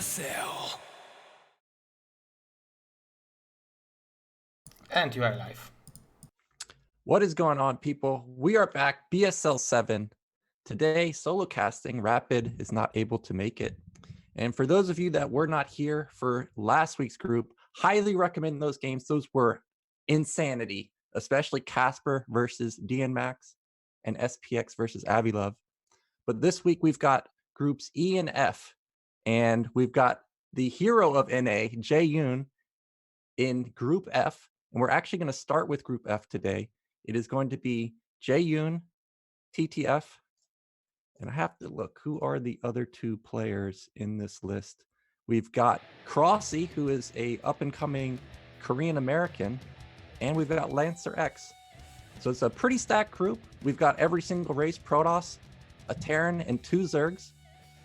BSL. And you are live. What is going on, people? We are back, BSL7. Today, solo casting, Rapid is not able to make it. And for those of you that were not here for last week's group, highly recommend those games. Those were insanity, especially Casper versus DNMax and SPX versus Avilov. But this week we've got groups E and F, and we've got the hero of NA, Je-yoon, in Group F. And we're actually going to start with Group F today. It is going to be Je-yoon, TTF, and I have to look, who are the other two players in this list? We've got Crossy, who is a up-and-coming Korean American, and we've got Lancer X. So it's a pretty stacked group. We've got every single race, Protoss, a Terran, and 2 Zergs.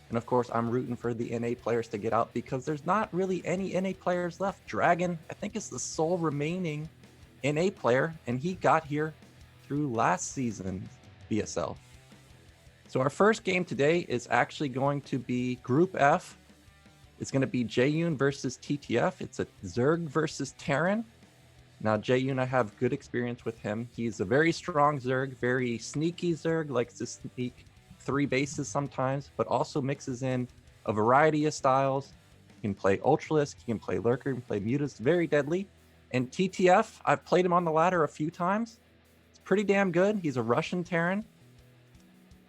And of course, I'm rooting for the NA players to get out because there's not really any NA players left. Dragon, I think, is the sole remaining NA player, and he got here through last season's BSL. So our first game today is actually going to be Group F. It's going to be Je-yoon versus TTF. It's a Zerg versus Terran. Now, Je-yoon, I have good experience with him. He's a very strong Zerg, very sneaky Zerg, likes to sneak 3 bases sometimes, but also mixes in a variety of styles. He can play Ultralisk, he can play Lurker, he can play Mutas, very deadly. And TTF, I've played him on the ladder a few times. It's pretty damn good. He's a Russian Terran.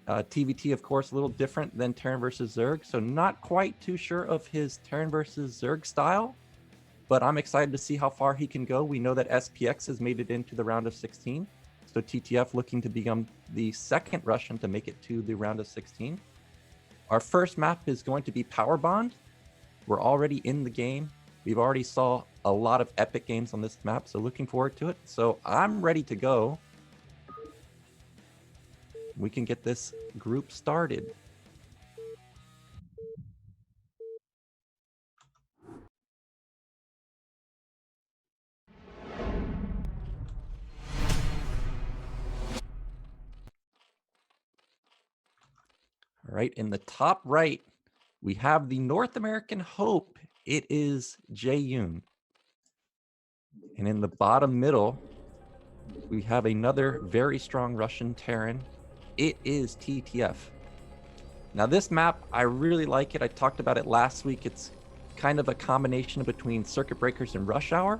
TVT, of course, a little different than Terran versus Zerg, so not quite too sure of his Terran versus Zerg style, but I'm excited to see how far he can go. We know that SPX has made it into the round of 16, so TTF looking to become the second Russian to make it to the round of 16. Our first map is going to be Power Bond. We're already in the game. We've already saw a lot of epic games on this map, so looking forward to it. So I'm ready to go. We can get this group started. All right, in the top right, we have the North American Hope. It is Je-yoon. And in the bottom middle, we have another very strong Russian Terran. It is TTF. Now this map, I really like it. I talked about it last week. It's kind of a combination between Circuit Breakers and Rush Hour.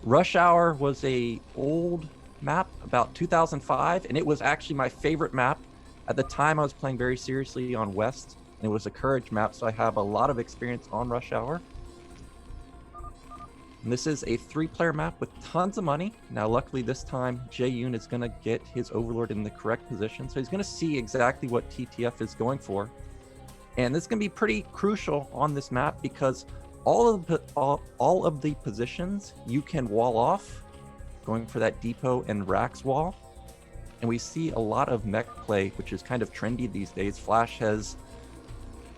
Rush Hour was a old map, about 2005, and it was actually my favorite map. At the time, I was playing very seriously on West, and it was a Courage map, so I have a lot of experience on Rush Hour. And this is a 3-player map with tons of money. Now, luckily this time, Je-yoon is going to get his Overlord in the correct position. So he's going to see exactly what TTF is going for. And this is going to be pretty crucial on this map because all of the positions you can wall off, going for that depot and racks wall. And we see a lot of mech play, which is kind of trendy these days. Flash has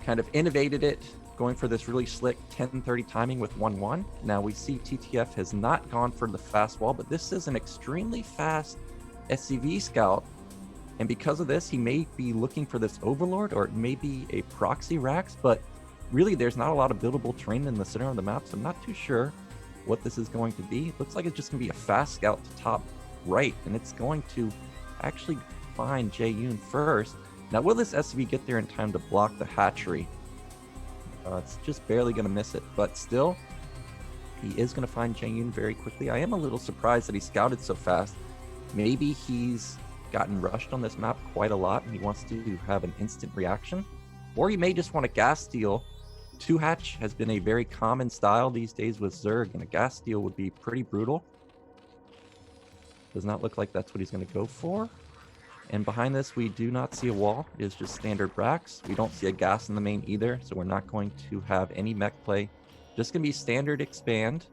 kind of innovated it, going for this really slick 10-30 timing with 1-1. Now we see TTF has not gone for the fast wall, but this is an extremely fast SCV scout. And because of this, he may be looking for this Overlord, or it may be a proxy racks, but really there's not a lot of buildable terrain in the center of the map, so I'm not too sure what this is going to be. It looks like it's just going to be a fast scout to top right, and it's going to actually find Je-yoon first. Now will this SCV get there in time to block the hatchery? It's just barely going to miss it, but still, he is going to find Je-yoon very quickly. I am a little surprised that he scouted so fast. Maybe he's gotten rushed on this map quite a lot, and he wants to have an instant reaction. Or he may just want a gas steal. 2-hatch has been a very common style these days with Zerg, and a gas steal would be pretty brutal. Does not look like that's what he's going to go for. And behind this, we do not see a wall. It is just standard racks. We don't see a gas in the main either, so we're not going to have any mech play. Just going to be standard expand.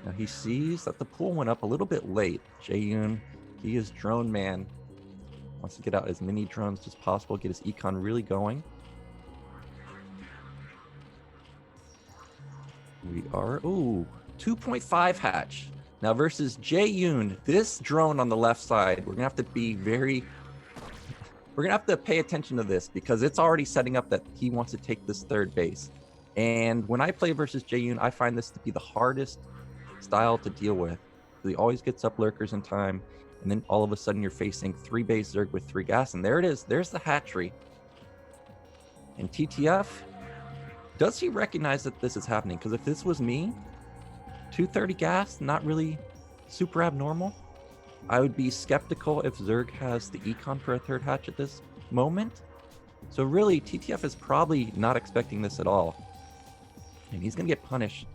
Now he sees that the pool went up a little bit late. Je-yoon, he is drone man. Wants to get out as many drones as possible, get his econ really going. We are, ooh, 2.5 hatch. Now versus Je-yoon, this drone on the left side, we're gonna have to be very, we're gonna have to pay attention to this because it's already setting up that he wants to take this third base. And when I play versus Je-yoon, I find this to be the hardest style to deal with. He always gets up lurkers in time, and then all of a sudden you're facing 3 base Zerg with 3 gas, and there it is. There's the hatchery. And TTF, does he recognize that this is happening? Because if this was me, 230 gas, not really super abnormal. I would be skeptical if Zerg has the econ for a 3rd hatch at this moment. So really, TTF is probably not expecting this at all. And he's going to get punished.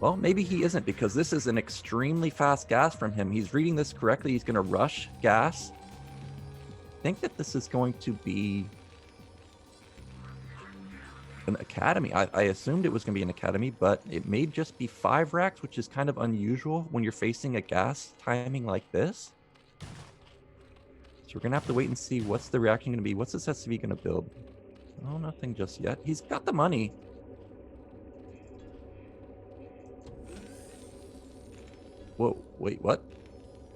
Well, maybe he isn't, because this is an extremely fast gas from him. He's reading this correctly. He's going to rush gas. I think that this is going to be an academy. I assumed it was going to be an academy, but it may just be 5 racks, which is kind of unusual when you're facing a gas timing like this. So we're going to have to wait and see what's the reaction going to be. What's this SCV going to build? Oh, nothing just yet. He's got the money. Whoa, wait, what?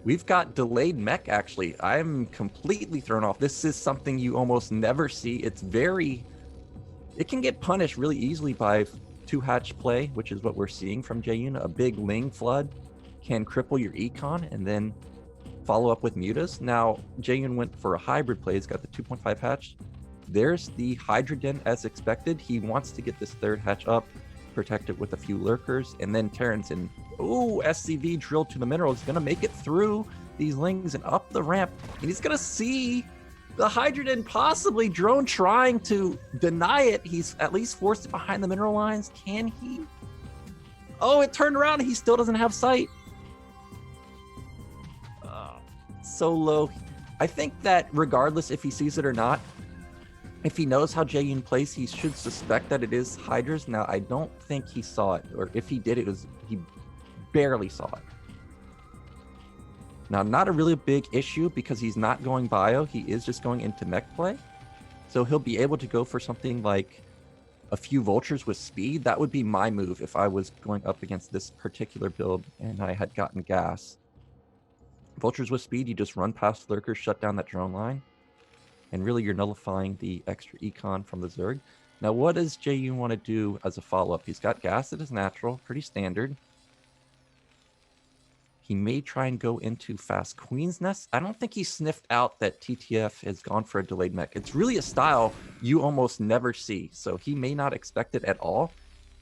We've got delayed mech, actually. I'm completely thrown off. This is something you almost never see. It's very... It can get punished really easily by 2-hatch play, which is what we're seeing from Je-yoon. A big Ling flood can cripple your econ and then follow up with mutas. Now, Je-yoon went for a hybrid play. He's got the 2.5 hatch. There's the Hydrogen as expected. He wants to get this 3rd hatch up, protect it with a few lurkers, and then Terrence in. Ooh, SCV drilled to the mineral. He's going to make it through these Lings and up the ramp. And he's going to see the Hydrogen, possibly drone trying to deny it. He's at least forced it behind the mineral lines. Can he? Oh, it turned around. He still doesn't have sight. So low. I think that regardless if he sees it or not, if he knows how Je-yoon plays, he should suspect that it is Hydras. Now, I don't think he saw it, or if he did, he barely saw it. Now, not a really big issue because he's not going bio. He is just going into mech play. So he'll be able to go for something like a few vultures with speed. That would be my move if I was going up against this particular build and I had gotten gas. Vultures with speed, you just run past lurkers, shut down that drone line. And really, you're nullifying the extra econ from the Zerg. Now, what does Je-yoon want to do as a follow-up? He's got gas that is natural, pretty standard. He may try and go into fast Queen's Nest. I don't think he sniffed out that TTF has gone for a delayed mech. It's really a style you almost never see, so he may not expect it at all.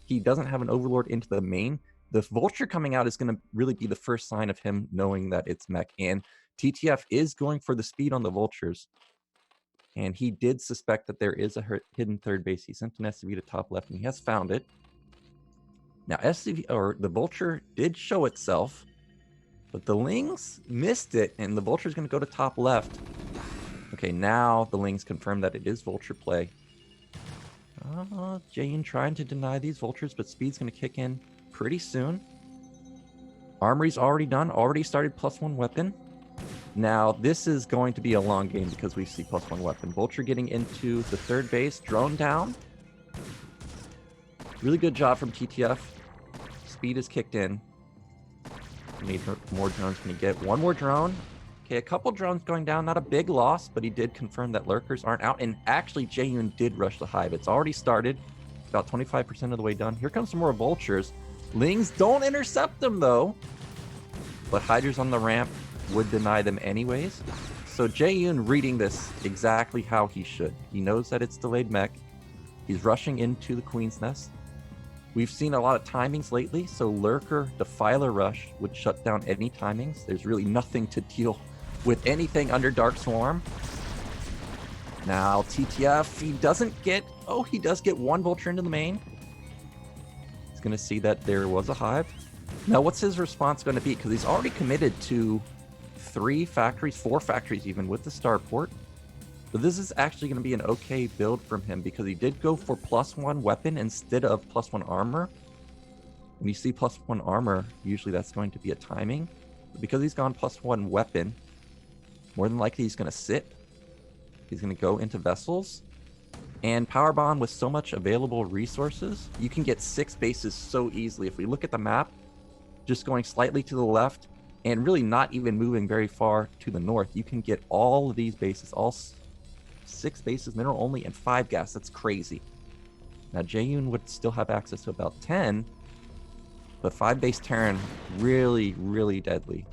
He doesn't have an Overlord into the main. The Vulture coming out is going to really be the first sign of him knowing that it's mech, and TTF is going for the speed on the Vultures. And he did suspect that there is a hidden 3rd base. He sent an SCV to top left, and he has found it. Now, SCV, or the Vulture did show itself, but the Lings missed it, and the Vulture is going to go to top left. Okay, now the Lings confirm that it is Vulture play. Je-yoon trying to deny these Vultures, but speed's going to kick in pretty soon. Armory's already done, already started +1 weapon. Now, this is going to be a long game because we see +1 weapon. Vulture getting into the 3rd base, drone down. Really good job from TTF. Speed is kicked in. Need more drones. Can you get one more drone? Okay, a couple drones going down. Not a big loss, but he did confirm that lurkers aren't out. And actually, Je-yoon did rush the hive. It's already started. About 25% of the way done. Here comes some more vultures. Lings don't intercept them, though. But Hydras on the ramp would deny them anyways. So Je-yoon reading this exactly how he should. He knows that it's delayed mech. He's rushing into the Queen's Nest. We've seen a lot of timings lately, so Lurker Defiler Rush would shut down any timings. There's really nothing to deal with anything under Dark Swarm. Now, TTF, he doesn't get... Oh, he does get one Vulture into the main. He's going to see that there was a hive. Now, what's his response going to be? Because he's already committed to 3 factories, 4 factories even, with the starport. So this is actually going to be an okay build from him because he did go for +1 weapon instead of +1 armor. When you see +1 armor, usually that's going to be a timing. But because he's gone +1 weapon, more than likely he's going to sit. He's going to go into vessels. And Power Bond, with so much available resources, you can get 6 bases so easily. If we look at the map, just going slightly to the left and really not even moving very far to the north, you can get all of these bases, all 6 bases, mineral only, and 5 gas. That's crazy. Now, Je-yoon would still have access to about 10, but 5 base Terran, really, really deadly.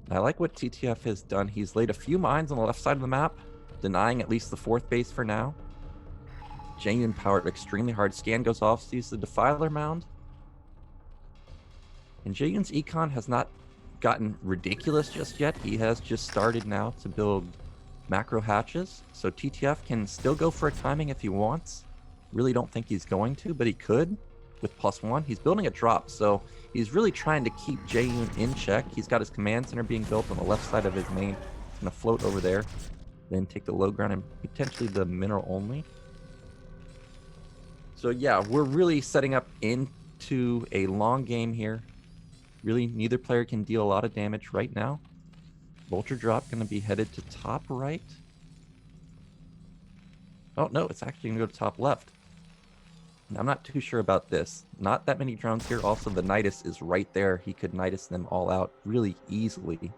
I like what TTF has done. He's laid a few mines on the left side of the map, denying at least the 4th base for now. Je-yoon powered extremely hard. Scan goes off, sees the Defiler mound. And Je-yoon's econ has not gotten ridiculous just yet. He has just started now to build macro hatches. So TTF can still go for a timing if he wants. Really don't think he's going to, but he could with +1. He's building a drop, so he's really trying to keep Je-yoon in check. He's got his command center being built on the left side of his main. He's going to float over there, then take the low ground and potentially the mineral only. So yeah, we're really setting up into a long game here. Really, neither player can deal a lot of damage right now. Vulture drop going to be headed to top right. Oh, no, it's actually going to go to top left. Now, I'm not too sure about this. Not that many drones here. Also, the Nidus is right there. He could Nidus them all out really easily.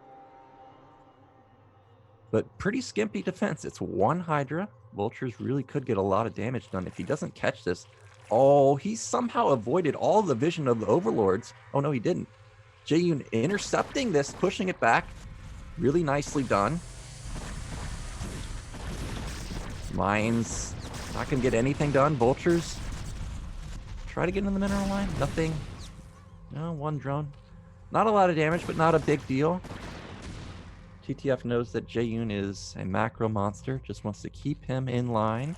But pretty skimpy defense. It's 1 Hydra. Vultures really could get a lot of damage done if he doesn't catch this. Oh, he somehow avoided all the vision of the Overlords. Oh, no, he didn't. Je-yoon intercepting this, pushing it back. Really nicely done. Mines. Not going to get anything done. Vultures. Try to get in the mineral line. Nothing. No, 1 drone. Not a lot of damage, but not a big deal. TTF knows that Je-yoon is a macro monster. Just wants to keep him in line.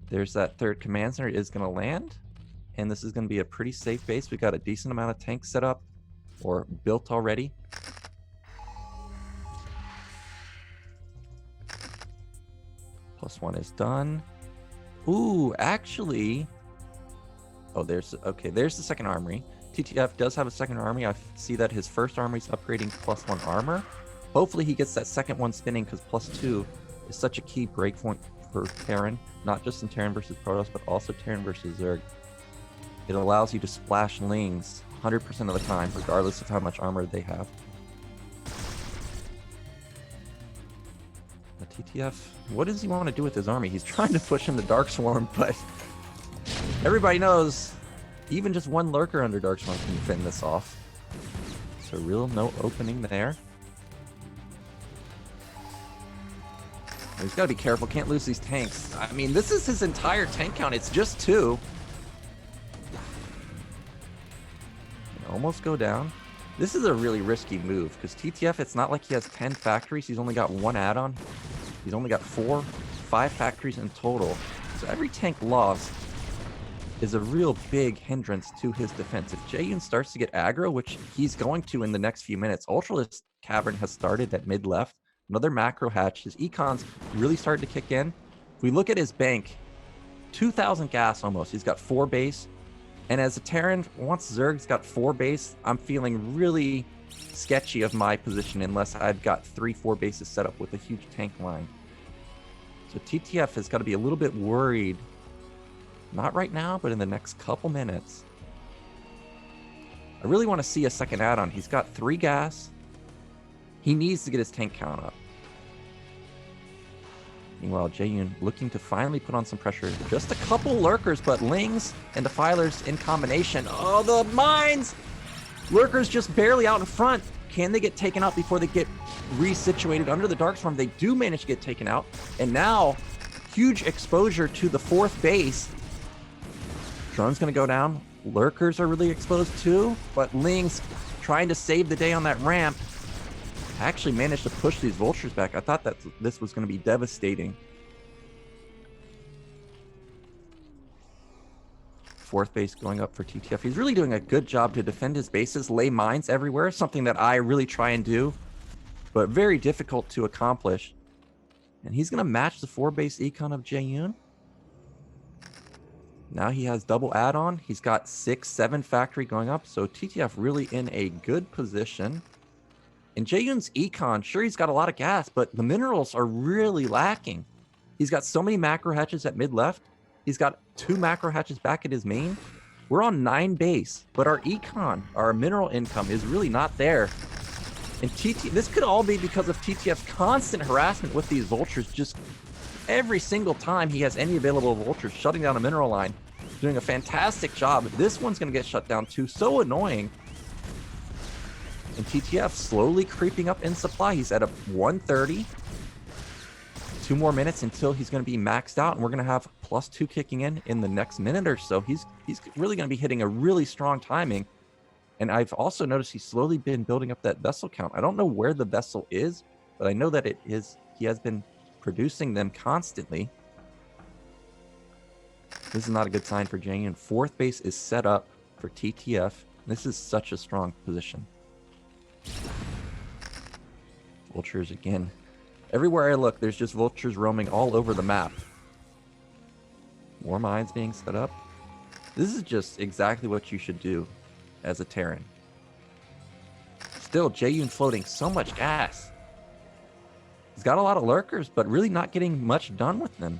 There's that 3rd command center is going to land. And this is going to be a pretty safe base. We got a decent amount of tanks set up or built already. +1 is done. Ooh, actually... Oh, there's the 2nd armory. TTF does have a 2nd armory. I see that his 1st armory is upgrading +1 armor. Hopefully he gets that 2nd one spinning because +2 is such a key breakpoint for Terran. Not just in Terran versus Protoss, but also Terran versus Zerg. It allows you to splash Lings 100% of the time, regardless of how much armor they have. The TTF, what does he want to do with his army? He's trying to push in the Dark Swarm, but everybody knows even just 1 lurker under Dark Swarm can fend this off. So real no opening there. He's got to be careful, can't lose these tanks. I mean, this is his entire tank count. It's just 2. Almost go down. This is a really risky move because TTF, it's not like he has 10 factories. He's only got 1 add-on. He's only got 5 factories in total. So every tank lost is a real big hindrance to his defense. If Je-yoon starts to get aggro, which he's going to in the next few minutes, Ultralisk Cavern has started at mid-left. Another macro hatch. His econ's really starting to kick in. If we look at his bank, 2,000 gas almost. He's got 4 base. And as a Terran, once Zerg's got 4 base, I'm feeling really sketchy of my position unless I've got 3-4 bases set up with a huge tank line. So TTF has got to be a little bit worried. Not right now, but in the next couple minutes. I really want to see a 2nd add-on. He's got 3 gas. He needs to get his tank count up. Meanwhile, Je-yoon looking to finally put on some pressure. Just a couple lurkers, but Lings and Defilers in combination. Oh, the mines! Lurkers just barely out in front. Can they get taken out before they get resituated under the Dark Swarm? They do manage to get taken out. And now, huge exposure to the 4th base. Drone's going to go down. Lurkers are really exposed too, but Lings trying to save the day on that ramp. Actually managed to push these vultures back. I thought that this was going to be devastating. 4th base going up for TTF. He's really doing a good job to defend his bases, lay mines everywhere, something that I really try and do, but very difficult to accomplish. And he's going to match the 4 base econ of Je-yoon. Now he has double add-on. He's got 6-7 factory going up, so TTF really in a good position. And Je-yoon's econ, sure, he's got a lot of gas, but the minerals are really lacking. He's got so many macro hatches at mid-left. He's got 2 macro hatches back at his main. We're on 9 base, but our econ, our mineral income is really not there. And this could all be because of TTF's constant harassment with these vultures. Just every single time he has any available vultures, shutting down a mineral line. Doing a fantastic job. This one's going to get shut down too. So annoying. And TTF slowly creeping up in supply. He's at a 130. 2 more minutes until he's going to be maxed out, and we're going to have +2 kicking in the next minute or so. He's really going to be hitting a really strong timing. And I've also noticed he's slowly been building up that vessel count. I don't know where the vessel is, but I know that he has been producing them constantly. This is not a good sign for Je-yoon. 4th base is set up for TTF. This is such a strong position. Vultures again. Everywhere I look, there's just vultures roaming all over the map. More mines being set up. This is just exactly what you should do as a Terran. Still, Je-yoon floating so much gas. He's got a lot of lurkers, but really not getting much done with them.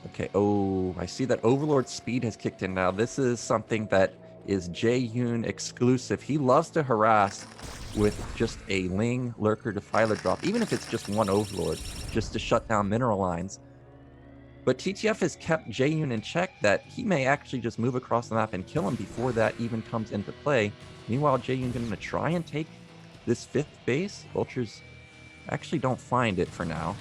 Okay, oh, I see that Overlord's speed has kicked in now. This is something that is Je-yoon exclusive. He loves to harass with just a Ling Lurker Defiler drop, even if it's just one Overlord, just to shut down mineral lines. But TTF has kept Je-yoon in check that he may actually just move across the map and kill him before that even comes into play. Meanwhile, Je-yoon going to try and take this 5th base. Vultures actually don't find it for now.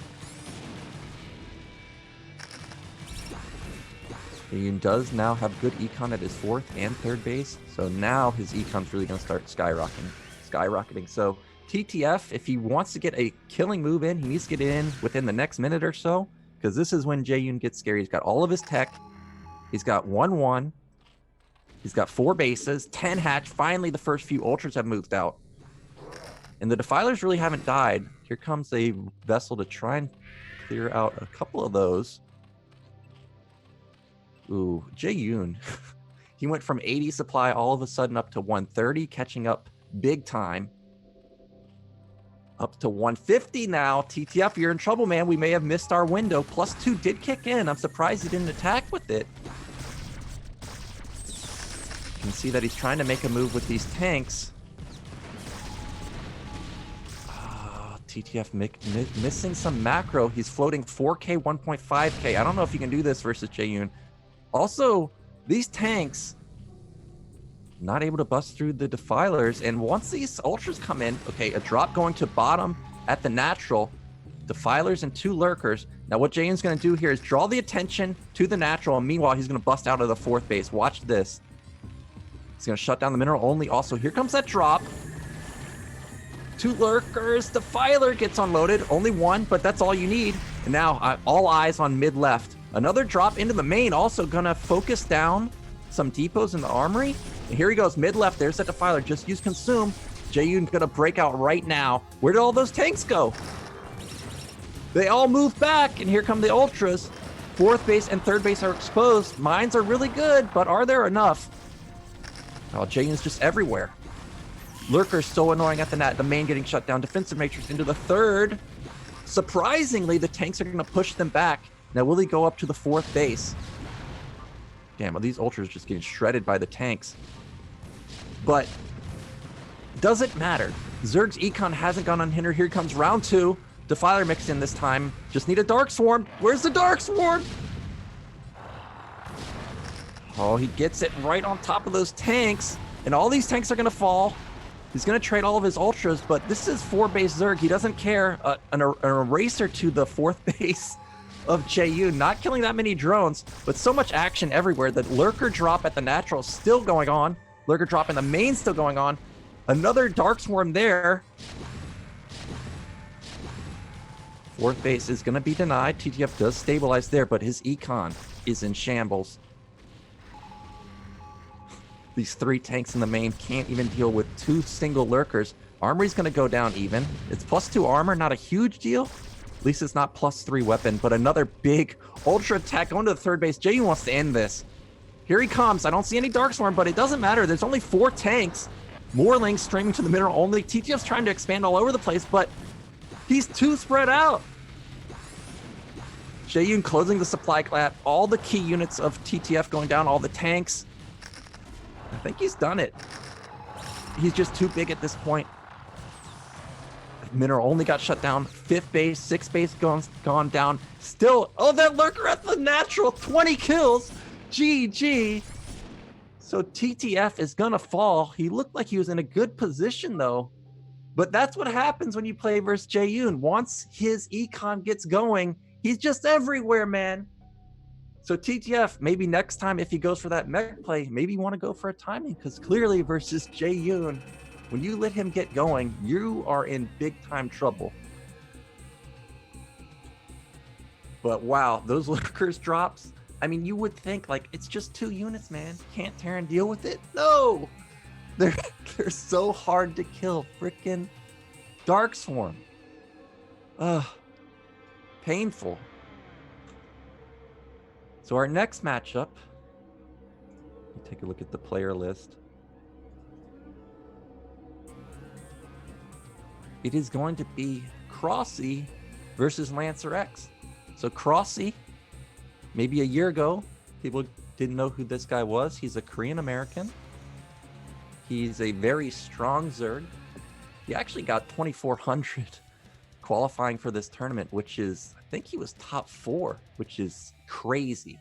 Je-yoon does now have good econ at his 4th and 3rd base, so now his econ's really going to start skyrocketing. So TTF, if he wants to get a killing move in, he needs to get it in within the next minute or so, because this is when Je-yoon gets scary. He's got all of his tech. He's got 1-1. He's got 4 bases, 10 hatch. Finally, the first few ultras have moved out. And the defilers really haven't died. Here comes a vessel to try and clear out a couple of those. Ooh, Je-yoon. He went from 80 supply all of a sudden up to 130, catching up big time. Up to 150 now. TTF, you're in trouble, man. We may have missed our window. +2 did kick in. I'm surprised he didn't attack with it. You can see that he's trying to make a move with these tanks. TTF missing some macro. He's floating 4K, 1.5K. I don't know if you can do this versus Je-yoon. Also, these tanks not able to bust through the defilers, and once these ultras come in, okay, a drop going to bottom at the natural, defilers and 2 lurkers. Now what Je-yoon's going to do here is draw the attention to the natural, and meanwhile he's going to bust out of the 4th base. Watch this. He's going to shut down the mineral only. Also, here comes that drop. 2 lurkers. Defiler gets unloaded. Only 1, but that's all you need. And now all eyes on mid left. Another drop into the main, also gonna focus down some depots in the armory. And here he goes, mid left. There's that defiler. Just use consume. Je-yoon gonna break out right now. Where did all those tanks go? They all moved back, and here come the ultras. 4th base and 3rd base are exposed. Mines are really good, but are there enough? Oh, Je-yoon's just everywhere. Lurker's so annoying at the net. The main getting shut down. Defensive matrix into the 3rd. Surprisingly, the tanks are gonna push them back. Now, will he go up to the 4th base? Damn, well, these ultras just getting shredded by the tanks. But does it matter? Zerg's econ hasn't gone unhindered. Here comes round 2. Defiler mixed in this time. Just need a Dark Swarm. Where's the Dark Swarm? Oh, he gets it right on top of those tanks. And all these tanks are going to fall. He's going to trade all of his ultras, but this is 4-base Zerg. He doesn't care. An eraser to the 4th base of Je-yoon, not killing that many drones, but so much action everywhere. The lurker drop at the natural still going on. Lurker drop in the main still going on. Another Dark Swarm there. 4th base is going to be denied. TTF does stabilize there, but his econ is in shambles. These 3 tanks in the main can't even deal with 2 single lurkers. Armory's going to go down even. It's +2 armor, not a huge deal. At least it's not +3 weapon, but another big ultra attack going to the 3rd base. Je-yoon wants to end this. Here he comes. I don't see any Dark Swarm, but it doesn't matter. There's only 4 tanks. More Lings streaming to the middle only. TTF's trying to expand all over the place, but he's too spread out. Je-yoon closing the supply gap, all the key units of TTF going down, all the tanks. I think he's done it. He's just too big at this point. Mineral only got shut down. 5th base, 6th base gone down. Still, oh, that lurker at the natural, 20 kills. GG. So TTF is gonna fall. He looked like he was in a good position though. But that's what happens when you play versus Je-yoon. Once his econ gets going, he's just everywhere, man. So TTF, maybe next time if he goes for that mech play, maybe you want to go for a timing, because clearly versus Je-yoon, when you let him get going, you are in big time trouble. But wow, those lurkers drops. I mean, you would think like it's just 2 units, man. Can't Terran deal with it? No, they're so hard to kill. Freaking Dark Swarm. Ugh, painful. So our next matchup, take a look at the player list. It is going to be Crossy versus Lancer X. So Crossy, maybe a year ago, people didn't know who this guy was. He's a Korean American. He's a very strong Zerg. He actually got 2,400 qualifying for this tournament, which is, I think he was top 4, which is crazy.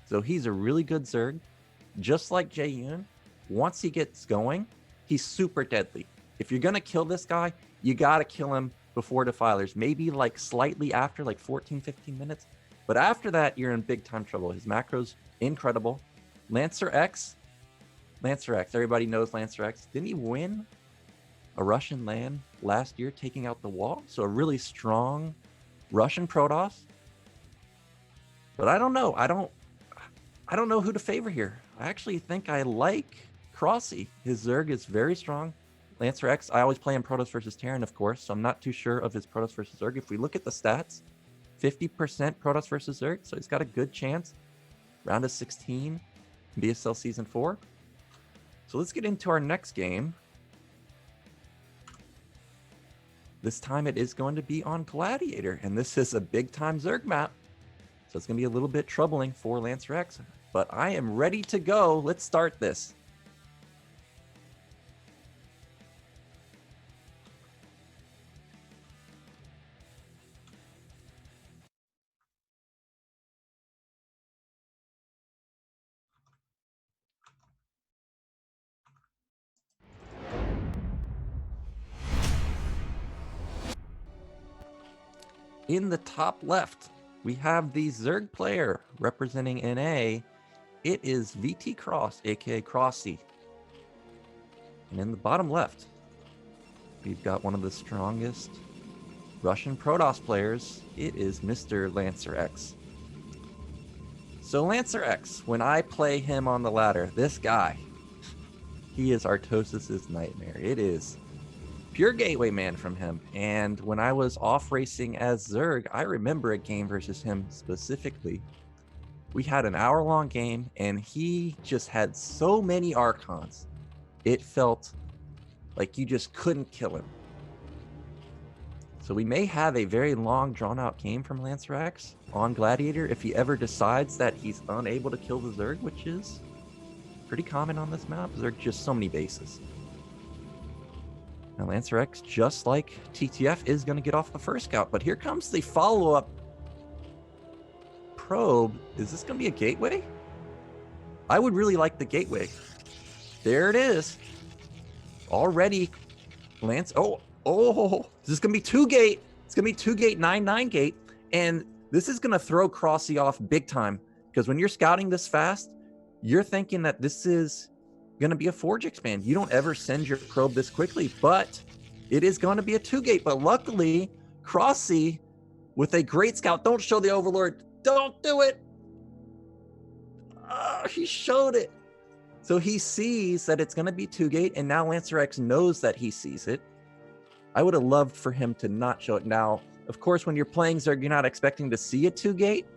So he's a really good Zerg. Just like Je-yoon, once he gets going, he's super deadly. If you're going to kill this guy, you got to kill him before defilers, maybe like slightly after, like 14, 15 minutes. But after that, you're in big time trouble. His macro's incredible. Lancer X, everybody knows Lancer X. Didn't he win a Russian LAN last year, taking out the wall? So a really strong Russian Protoss. But I don't know. I don't know who to favor here. I actually think I like Crossy. His Zerg is very strong. Lancer X, I always play him Protoss versus Terran, of course, so I'm not too sure of his Protoss versus Zerg. If we look at the stats, 50% Protoss versus Zerg, so he's got a good chance. Round of 16, BSL Season 4. So let's get into our next game. This time it is going to be on Gladiator, and this is a big-time Zerg map, so it's going to be a little bit troubling for Lancer X, but I am ready to go. Let's start this. In the top left, we have the Zerg player representing NA. It is VT Cross, aka Crossy. And in the bottom left, we've got one of the strongest Russian Protoss players. It is Mr. Lancer X. So Lancer X, when I play him on the ladder, this guy, he is Artosis's nightmare. It is pure gateway man from him. And when I was off racing as Zerg, I remember a game versus him specifically. We had an hour-long game, and he just had so many Archons. It felt like you just couldn't kill him. So we may have a very long, drawn-out game from Lancer X on Gladiator if he ever decides that he's unable to kill the Zerg, which is pretty common on this map. There are just so many bases. Now Lancer X, just like TTF, is going to get off the first scout, but here comes the follow-up probe. Is this going to be a gateway? I would really like the gateway. There it is. Already, Lance. Oh, is this going to be 2-gate? It's going to be 2-gate, 9-9 gate. And this is going to throw Crossy off big time, because when you're scouting this fast, you're thinking that this is going to be a Forge expand. You don't ever send your probe this quickly, but it is going to be a 2-gate. But luckily, Crossy, with a great scout, don't show the Overlord. Don't do it. Oh, he showed it. So he sees that it's going to be 2-gate, and now Lancer X knows that he sees it. I would have loved for him to not show it. Now, of course, when you're playing Zerg, you're not expecting to see a 2-gate.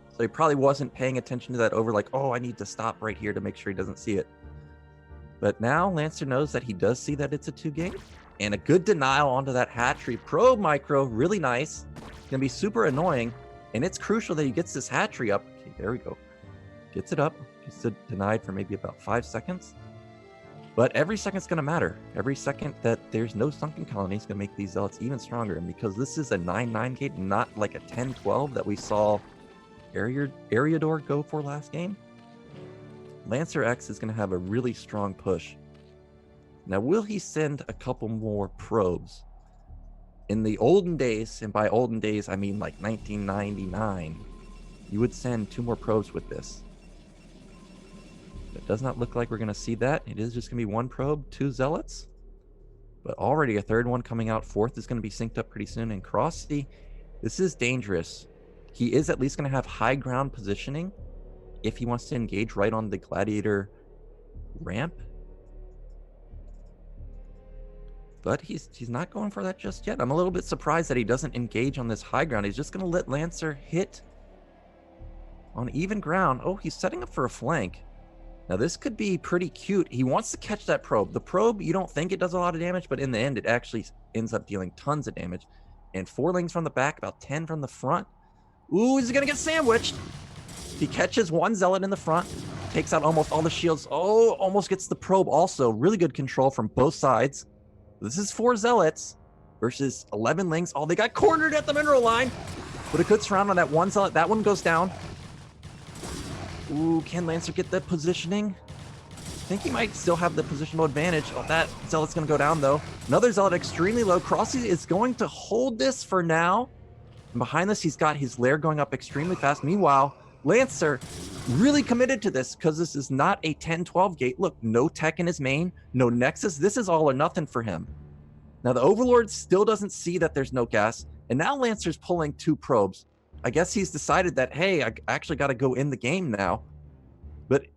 So he probably wasn't paying attention to that over, like, oh, I need to stop right here to make sure he doesn't see it. But now Lancer knows that he does see that it's a 2-gate. And a good denial onto that hatchery. Probe micro, really nice. It's going to be super annoying. And it's crucial that he gets this hatchery up. Okay, there we go. Gets it up. Gets it denied for maybe about 5 seconds. But every second's going to matter. Every second that there's no sunken colony is going to make these zealots even stronger. And because this is a 9-9 gate, not like a 10-12 that we saw Ariador go for last game, Lancer X is going to have a really strong push. Now, will he send a couple more probes? In the olden days, and by olden days, I mean like 1999, you would send 2 more probes with this. It does not look like we're going to see that. It is just going to be 1 probe, 2 zealots. But already a 3rd one coming out. 4th is going to be synced up pretty soon. And Crossy, this is dangerous. He is at least going to have high ground positioning if he wants to engage right on the gladiator ramp. But he's not going for that just yet. I'm a little bit surprised that he doesn't engage on this high ground. He's just going to let Lancer hit on even ground. Oh, he's setting up for a flank. Now, this could be pretty cute. He wants to catch that probe. The probe, you don't think it does a lot of damage, but in the end, it actually ends up dealing tons of damage. And 4 lings from the back, about 10 from the front. Ooh, he's going to get sandwiched. He catches 1 zealot in the front, takes out almost all the shields. Oh, almost gets the probe also. Really good control from both sides. This is 4 zealots versus 11 lings. Oh, they got cornered at the mineral line. But a good surround on that 1 zealot. That one goes down. Ooh, can Lancer get the positioning? I think he might still have the positional advantage. Oh, that zealot's going to go down, though. Another zealot extremely low. Crossy is going to hold this for now. And behind this, he's got his lair going up extremely fast. Meanwhile, Lancer really committed to this because this is not a 10-12 gate. Look, no tech in his main, no nexus. This is all or nothing for him. Now, the Overlord still doesn't see that there's no gas. And now Lancer's pulling 2 probes. I guess he's decided that, hey, I actually got to go in the game now. But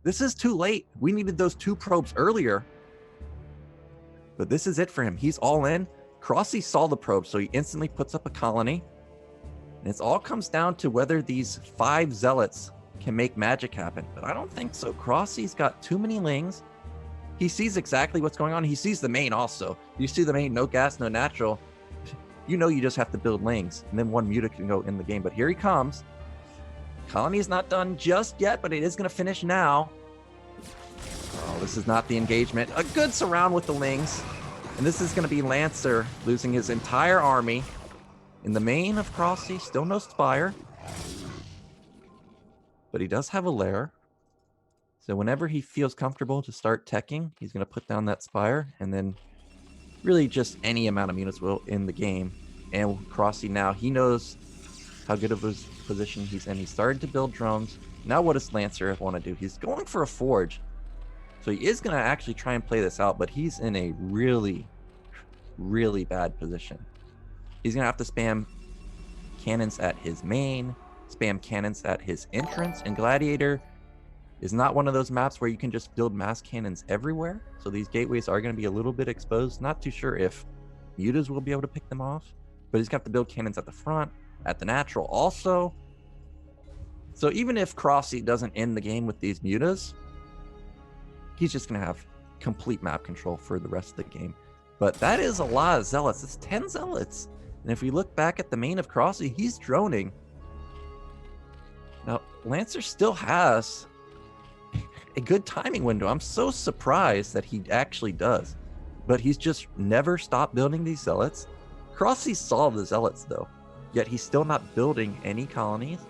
this is too late. We needed those 2 probes earlier. But this is it for him. He's all in. Crossy saw the probe, so he instantly puts up a colony. And it all comes down to whether these 5 zealots can make magic happen. But I don't think so. Crossy's got too many lings. He sees exactly what's going on. He sees the main also. You see the main, no gas, no natural. You know you just have to build lings, and then 1 muta can go in the game. But here he comes. Colony is not done just yet, but it is going to finish now. Oh, this is not the engagement. A good surround with the lings. And this is going to be Lancer losing his entire army. In the main of Crossy, still no Spire. But he does have a lair. So whenever he feels comfortable to start teching, he's going to put down that Spire, and then really just any amount of units will in the game. And Crossy now, he knows how good of a position he's in. He started to build drones. Now what does Lancer want to do? He's going for a forge. So he is going to actually try and play this out, but he's in a really, really bad position. He's going to have to spam cannons at his main, spam cannons at his entrance, and Gladiator is not one of those maps where you can just build mass cannons everywhere. So these gateways are going to be a little bit exposed. Not too sure if mutas will be able to pick them off, but he's got to build cannons at the front, at the natural also. So even if Crossy doesn't end the game with these mutas, he's just going to have complete map control for the rest of the game. But that is a lot of zealots. It's 10 zealots. And if we look back at the main of Crossy, he's droning. Now, Lancer still has a good timing window. I'm so surprised that he actually does. But he's just never stopped building these zealots. Crossy saw the zealots, though. Yet he's still not building any colonies.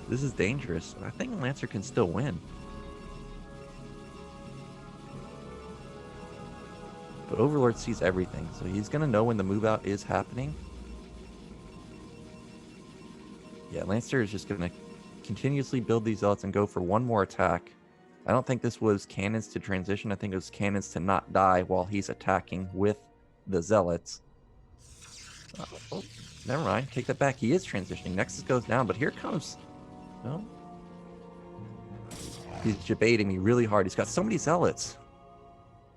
This is dangerous. I think Lancer can still win. But Overlord sees everything, so he's going to know when the move out is happening. Yeah, Lancer is just going to continuously build these zealots and go for 1 more attack. I don't think this was cannons to transition. I think it was cannons to not die while he's attacking with the zealots. Oh, never mind. Take that back. He is transitioning. Nexus goes down, but here comes... No. He's debating me really hard. He's got so many zealots.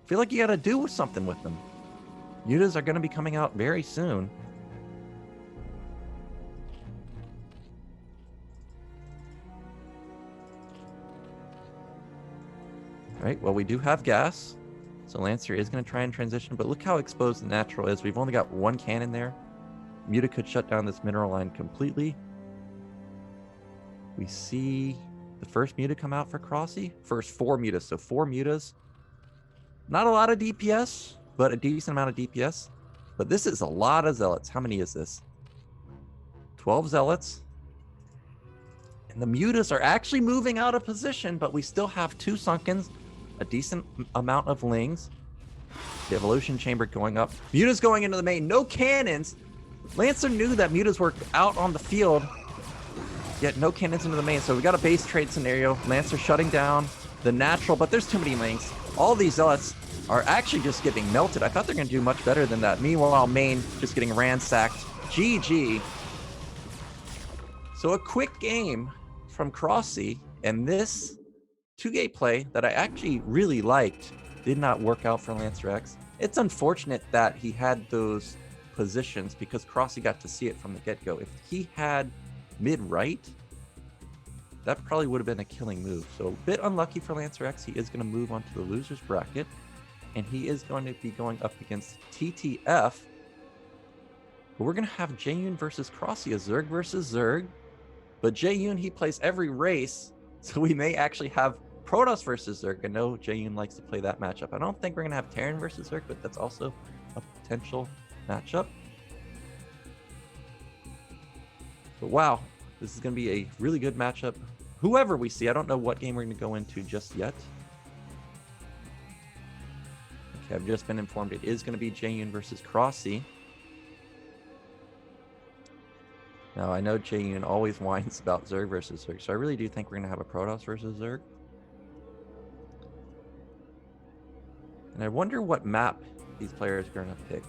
I feel like you got to do something with them. Mutas are going to be coming out very soon. All right, well, we do have gas. So Lancer is going to try and transition, but look how exposed the natural is. We've only got 1 cannon there. Muta could shut down this mineral line completely. We see the first Muta come out for Crossy. First 4 Mutas, so 4 Mutas. Not a lot of DPS, but a decent amount of DPS. But this is a lot of Zealots. How many is this? 12 Zealots. And the Mutas are actually moving out of position, but we still have 2 Sunkens, a decent amount of Lings. The Evolution Chamber going up. Muta's going into the main. No cannons. Lancer knew that Mutas were out on the field, yet no cannons into the main. So we got a base trade scenario. Lancer shutting down the natural, but there's too many Lings. All these Zealots are actually just getting melted. I thought they're going to do much better than that. Meanwhile, main just getting ransacked. GG. So a quick game from Crossy, and this 2-gate play that I actually really liked did not work out for Lancer X. It's unfortunate that he had those positions because Crossy got to see it from the get-go. If he had mid-right, that probably would have been a killing move. So a bit unlucky for Lancer X. He is going to move on to the loser's bracket, and he is going to be going up against TTF. But we're going to have Je-yoon versus Crossy, a Zerg versus Zerg. But Je-yoon, he plays every race, so we may actually have Protoss versus Zerg. I know Je-yoon likes to play that matchup. I don't think we're going to have Terran versus Zerg, but that's also a potential matchup. But wow, this is going to be a really good matchup. Whoever we see, I don't know what game we're going to go into just yet. Okay, I've just been informed it is going to be Je-yoon versus Crossy. Now, I know Je-yoon always whines about Zerg versus Zerg, so I really do think we're going to have a Protoss versus Zerg. And I wonder what map these players are going to pick.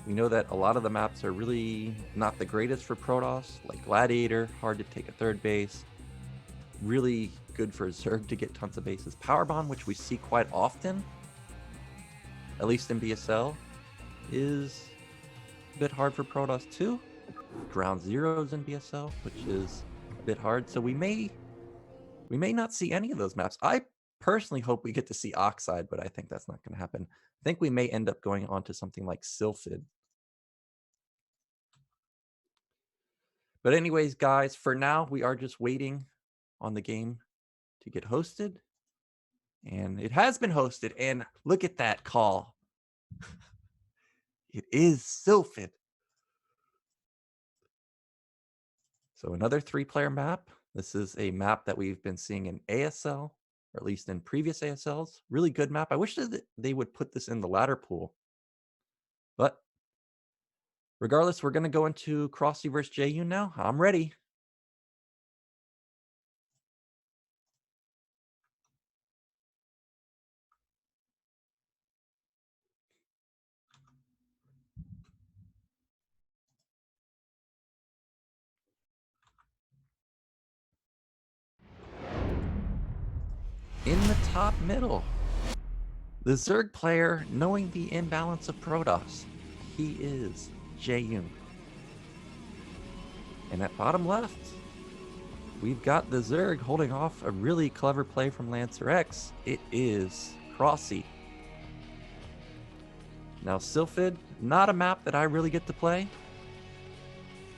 We know that a lot of the maps are really not the greatest for Protoss, like Gladiator, hard to take a third base. Really good for Zerg to get tons of bases. Power Bond, which we see quite often, at least in BSL, is a bit hard for Protoss too. Ground Zeroes in BSL, which is a bit hard. So we may not see any of those maps. I personally hope we get to see Oxide, but I think that's not going to happen. I think we may end up going on to something like Sylphid. But anyways, guys, for now, we are just waiting on the game to get hosted. And it has been hosted, and look at that call. It is Sylphid. So another 3-player map. This is a map that we've been seeing in ASL, or at least in previous ASLs. Really good map. I wish that they would put this in the ladder pool. But regardless, we're going to go into Crossy versus Je-yoon now. I'm ready. In the top middle, the Zerg player knowing the imbalance of Protoss. He is Je-yoon. And at bottom left, we've got the Zerg holding off a really clever play from Lancer X. It is Crossy. Now Sylphid, not a map that I really get to play.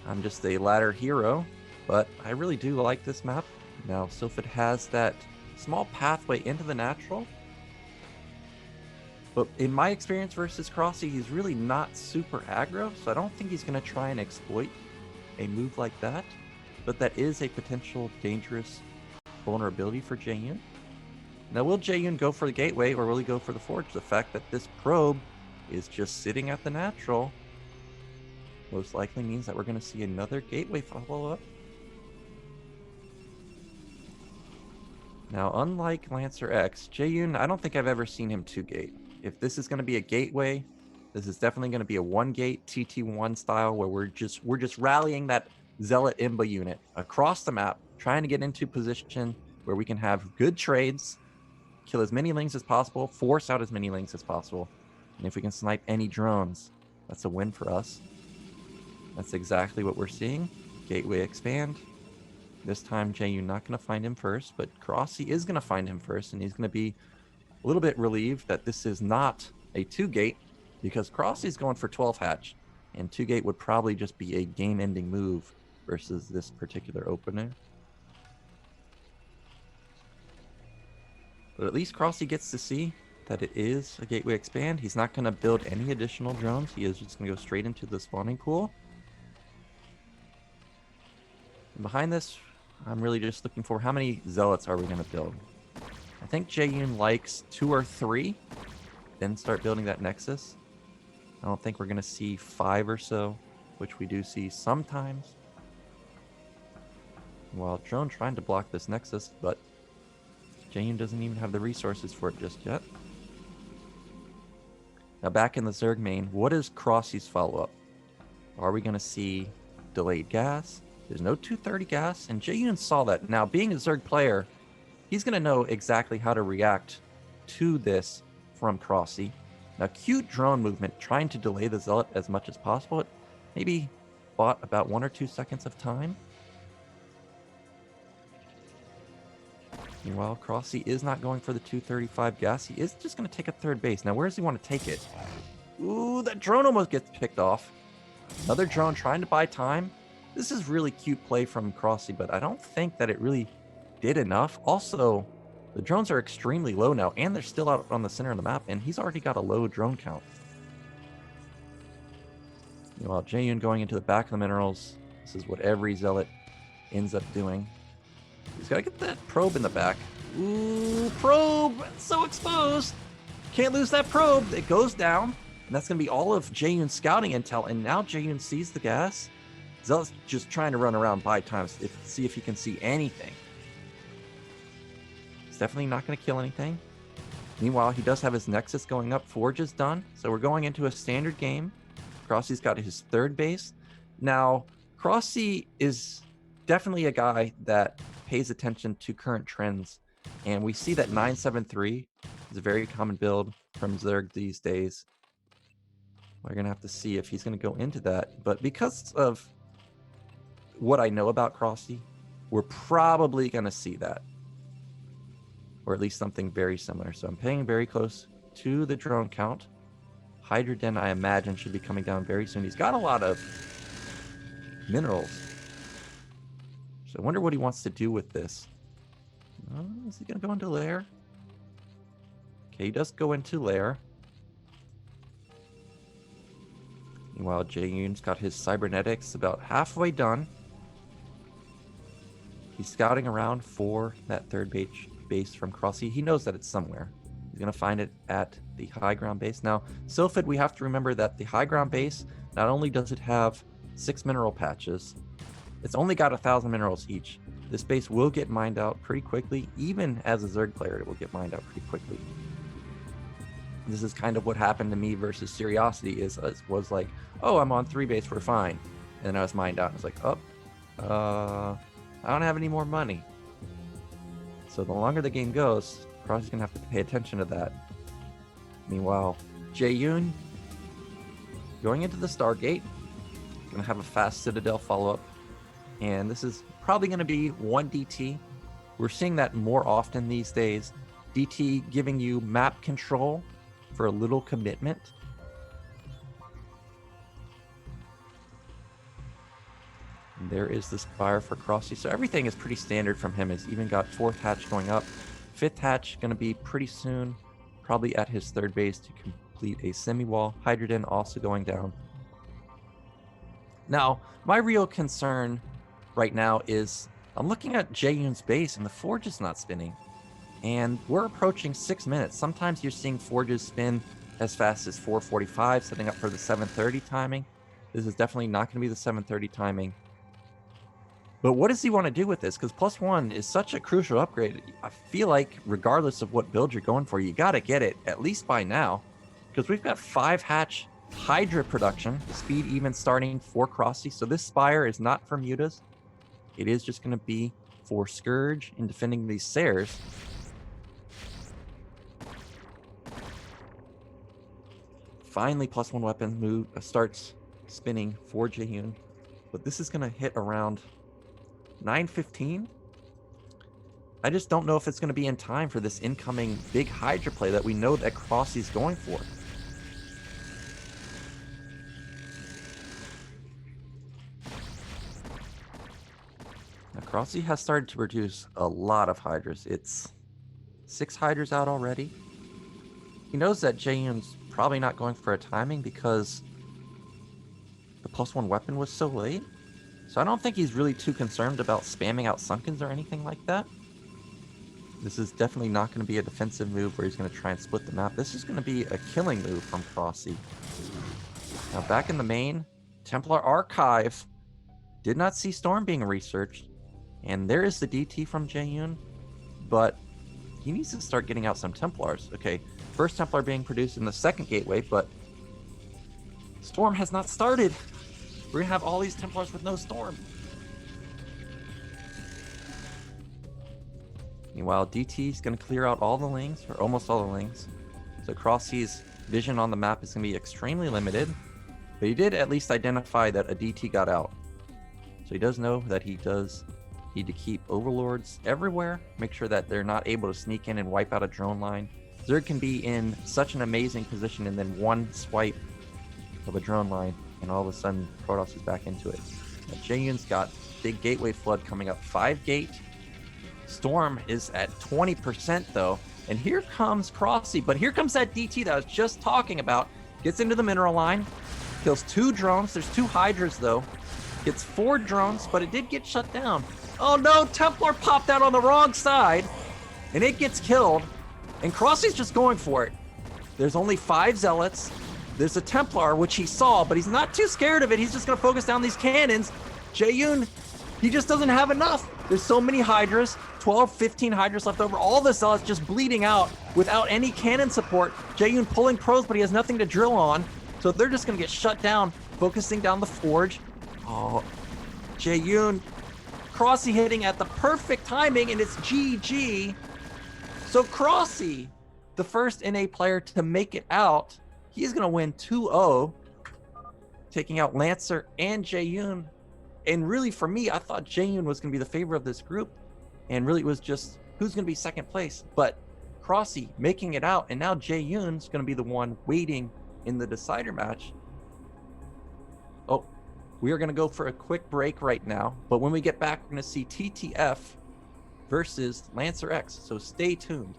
I'm just a ladder hero, but I really do like this map. Now Sylphid has that small pathway into the natural. But in my experience versus Crossy, he's really not super aggro, so I don't think he's going to try and exploit a move like that. But that is a potential dangerous vulnerability for Je-yoon. Now, will Je-yoon go for the gateway, or will he go for the forge? The fact that this probe is just sitting at the natural most likely means that we're going to see another gateway follow-up. Now, unlike Lancer X, Je-yoon, I don't think I've ever seen him 2-gate. If this is going to be a gateway, this is definitely going to be a 1-gate TT1 style where we're just rallying that Zealot Imba unit across the map, trying to get into position where we can have good trades, kill as many Lings as possible, force out as many Lings as possible. And if we can snipe any drones, that's a win for us. That's exactly what we're seeing. Gateway expand. This time, Je-yoon not going to find him first, but Crossy is going to find him first, and he's going to be a little bit relieved that this is not a 2-gate, because Crossy's going for 12 hatch. And 2-gate would probably just be a game-ending move versus this particular opener. But at least Crossy gets to see that it is a gateway expand. He's not going to build any additional drones. He is just going to go straight into the spawning pool. And behind this, I'm really just looking for how many zealots are we going to build. I think Je-yoon likes 2 or 3, then start building that nexus. I don't think we're going to see 5 or so, which we do see sometimes. While drone trying to block this nexus, but Je-yoon doesn't even have the resources for it just yet. Now back in the Zerg main, what is Crossy's follow-up? Are we going to see delayed gas? There's no 230 gas, and Je-yoon saw that. Now, being a Zerg player, he's going to know exactly how to react to this from Crossy. Now, cute drone movement, trying to delay the Zealot as much as possible. It maybe bought about 1 or 2 seconds of time. Meanwhile, Crossy is not going for the 235 gas. He is just going to take a third base. Now, where does he want to take it? Ooh, that drone almost gets picked off. Another drone trying to buy time. This is really cute play from Crossy, but I don't think that it really did enough. Also, the drones are extremely low now, and they're still out on the center of the map, and he's already got a low drone count. Meanwhile, Je-yoon going into the back of the minerals. This is what every Zealot ends up doing. He's got to get that probe in the back. Ooh, probe! So exposed! Can't lose that probe. It goes down, and that's going to be all of Je-yoon's scouting intel, and now Je-yoon sees the gas. Zealot's just trying to run around buy times, see if he can see anything. He's definitely not going to kill anything. Meanwhile, he does have his Nexus going up. Forge is done. So we're going into a standard game. Crossy's got his third base. Now, Crossy is definitely a guy that pays attention to current trends. And we see that 973 is a very common build from Zerg these days. We're going to have to see if he's going to go into that. But because of what I know about Crossy, we're probably going to see that. Or at least something very similar. So I'm paying very close to the drone count. Hydrogen, I imagine, should be coming down very soon. He's got a lot of minerals. So I wonder what he wants to do with this. Is he going to go into lair? Okay, he does go into lair. Meanwhile, Je-yoon's got his cybernetics about halfway done. He's scouting around for that third base from Crossy. He knows that it's somewhere. He's going to find it at the high ground base. Now, Sylphid, we have to remember that the high ground base, not only does it have 6 mineral patches, it's only got 1,000 minerals each. This base will get mined out pretty quickly. Even as a Zerg player, it will get mined out pretty quickly. This is kind of what happened to me versus Curiosity. Was like, oh, I'm on 3 base, we're fine. And then I was mined out. I was like, I don't have any more money. So the longer the game goes, Crossy's gonna have to pay attention to that. Meanwhile, Je-yoon going into the Stargate, gonna have a fast Citadel follow-up. And this is probably gonna be 1 DT. We're seeing that more often these days. DT giving you map control for a little commitment. And there is the Spire for Crossy. So everything is pretty standard from him. He's even got 4th hatch going up. 5th hatch going to be pretty soon. Probably at his 3rd base to complete a semi-wall. Hydrogen also going down. Now, my real concern right now is I'm looking at Je-yoon's base and the Forge is not spinning. And we're approaching 6 minutes. Sometimes you're seeing Forges spin as fast as 4:45, setting up for the 7:30 timing. This is definitely not going to be the 7:30 timing. But what does he want to do with this? Because +1 is such a crucial upgrade. I feel like regardless of what build you're going for, you got to get it, at least by now. Because we've got 5 hatch Hydra production, speed even starting for Crossy. So this Spire is not for Mutas. It is just going to be for Scourge in defending these Sares. Finally, +1 weapon starts spinning for Je-yoon. But this is going to hit around 9:15. I just don't know if it's going to be in time for this incoming big Hydra play that we know that Crossy's going for. Crossy has started to produce a lot of Hydras. It's 6 Hydras out already. He knows that Je-yoon's probably not going for a timing because the +1 weapon was so late. So I don't think he's really too concerned about spamming out Sunkens or anything like that. This is definitely not going to be a defensive move where he's going to try and split the map. This is going to be a killing move from Crossy. Now back in the main, Templar Archive did not see Storm being researched. And there is the DT from Je-yoon, but he needs to start getting out some Templars. Okay, first Templar being produced in the second gateway, but Storm has not started. We're gonna have all these Templars with no Storm. Meanwhile, DT is gonna clear out all the lings, or almost all the lings. So Crossy's vision on the map is gonna be extremely limited, but he did at least identify that a DT got out. So he does know that he does need to keep overlords everywhere, make sure that they're not able to sneak in and wipe out a drone line. Zerg can be in such an amazing position, and then one swipe of a drone line, and all of a sudden Protoss is back into it. Je-yoon's got big gateway flood coming up, 5 gate. Storm is at 20% though, and here comes Crossy, but here comes that DT that I was just talking about. Gets into the mineral line, kills 2 drones. There's 2 Hydras though. Gets 4 drones, but it did get shut down. Oh no, Templar popped out on the wrong side, and it gets killed, and Crossy's just going for it. There's only 5 Zealots. There's a Templar, which he saw, but he's not too scared of it. He's just gonna focus down these cannons. Je-yoon, he just doesn't have enough. There's so many Hydras, 12, 15 Hydras left over. All the Zealots just bleeding out without any cannon support. Je-yoon pulling pros, but he has nothing to drill on, so they're just gonna get shut down, focusing down the Forge. Oh, Je-yoon, Crossy hitting at the perfect timing, and it's GG. So Crossy, the first NA player to make it out, he's going to win 2-0, taking out Lancer and Je-yoon. And really, for me, I thought Je-yoon was going to be the favorite of this group, and really it was just who's going to be second place. But Crossy making it out, and now Je-yoon's going to be the one waiting in the decider match. Oh, we are going to go for a quick break right now, but when we get back, we're going to see TTF versus Lancer X, so stay tuned.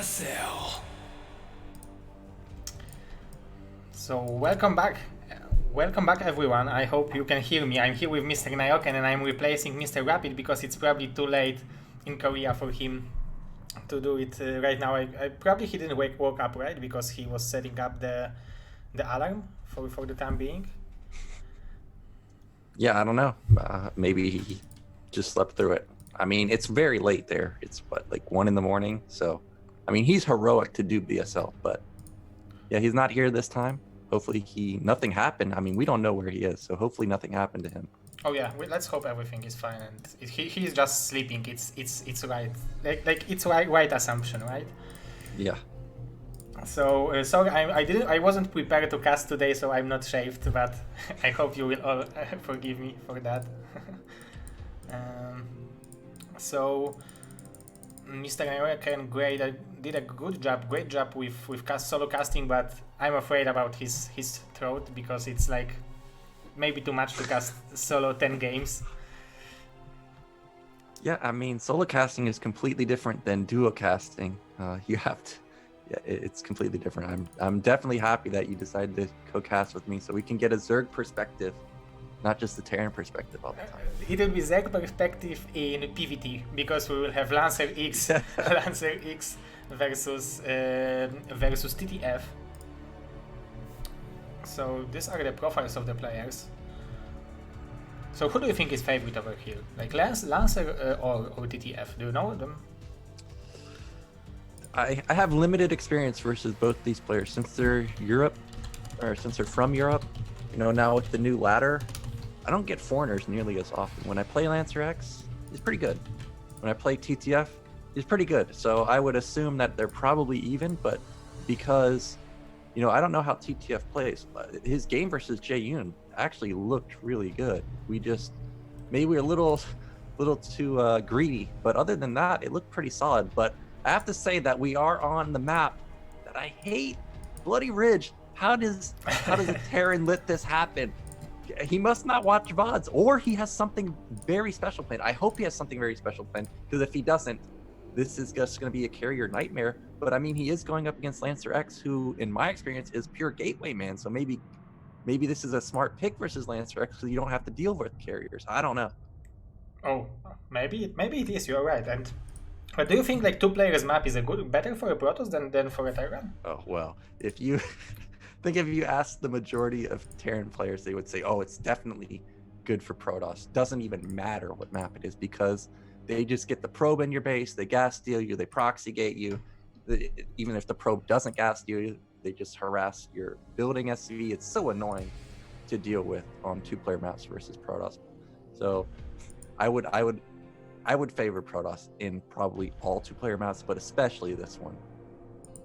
BSL. So welcome back. Welcome back everyone. I hope you can hear me. I'm here with Mr. Naoken and I'm replacing Mr. Rapid because it's probably too late in Korea for him to do it right now. I probably he didn't woke up, right? Because he was setting up the alarm for the time being. Yeah, I don't know. Maybe he just slept through it. I mean, it's very late there. It's like 1 a.m. So, I mean, he's heroic to do BSL, but yeah, he's not here this time. Hopefully nothing happened. I mean, we don't know where he is, so hopefully nothing happened to him. Oh yeah, let's hope everything is fine and he's just sleeping. It's right. Like it's right assumption, right? Yeah. So sorry, I wasn't prepared to cast today, so I'm not shaved, but I hope you will all forgive me for that. So Mr. Naoken did a great job with solo casting, but I'm afraid about his throat because it's like maybe too much to cast solo 10 games. Yeah, I mean, solo casting is completely different than duo casting. You have to, yeah, it's completely different. I'm definitely happy that you decided to co-cast with me so we can get a Zerg perspective, not just the Terran perspective all the time. It will be Zerg perspective in PvT because we will have Lancer X, Lancer X versus TTF. So these are the profiles of the players. So who do you think is favorite over here? Like Lancer or TTF? Do you know them? I have limited experience versus both these players since they're from Europe. You know, now with the new ladder, I don't get foreigners nearly as often. When I play Lancer X, he's pretty good. When I play TTF, he's pretty good. So I would assume that they're probably even, but because, you know, I don't know how TTF plays, but his game versus Je-yoon actually looked really good. Maybe we're a little too greedy, but other than that, it looked pretty solid. But I have to say that we are on the map that I hate, Bloody Ridge. How does a Terran let this happen? He must not watch VODs, or he has something very special planned. I hope he has something very special planned, because if he doesn't, this is just going to be a carrier nightmare. But I mean, he is going up against Lancer X, who, in my experience, is pure gateway man. So maybe this is a smart pick versus Lancer X, so you don't have to deal with carriers. I don't know. Oh, maybe it is. You're right. But do you think like 2 players map is better for a Protoss than for a Terran? Oh well, if you ask the majority of Terran players, they would say, oh, it's definitely good for Protoss. Doesn't even matter what map it is, because they just get the probe in your base, they gas steal you, they proxy gate you. Even if the probe doesn't gas steal you, they just harass your building SV. It's so annoying to deal with on 2-player maps versus Protoss. So I would favor Protoss in probably all 2-player maps, but especially this one.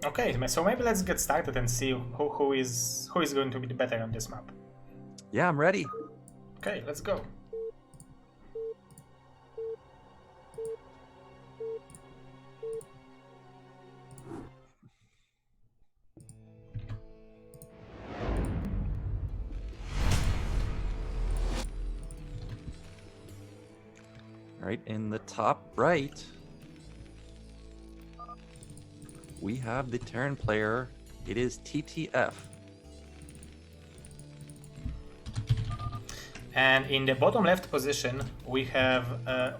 Okay, so maybe let's get started and see who is going to be better on this map. Yeah, I'm ready. Okay, let's go. All right, in the top right, we have the Terran player. It is TTF. And in the bottom left position, we have a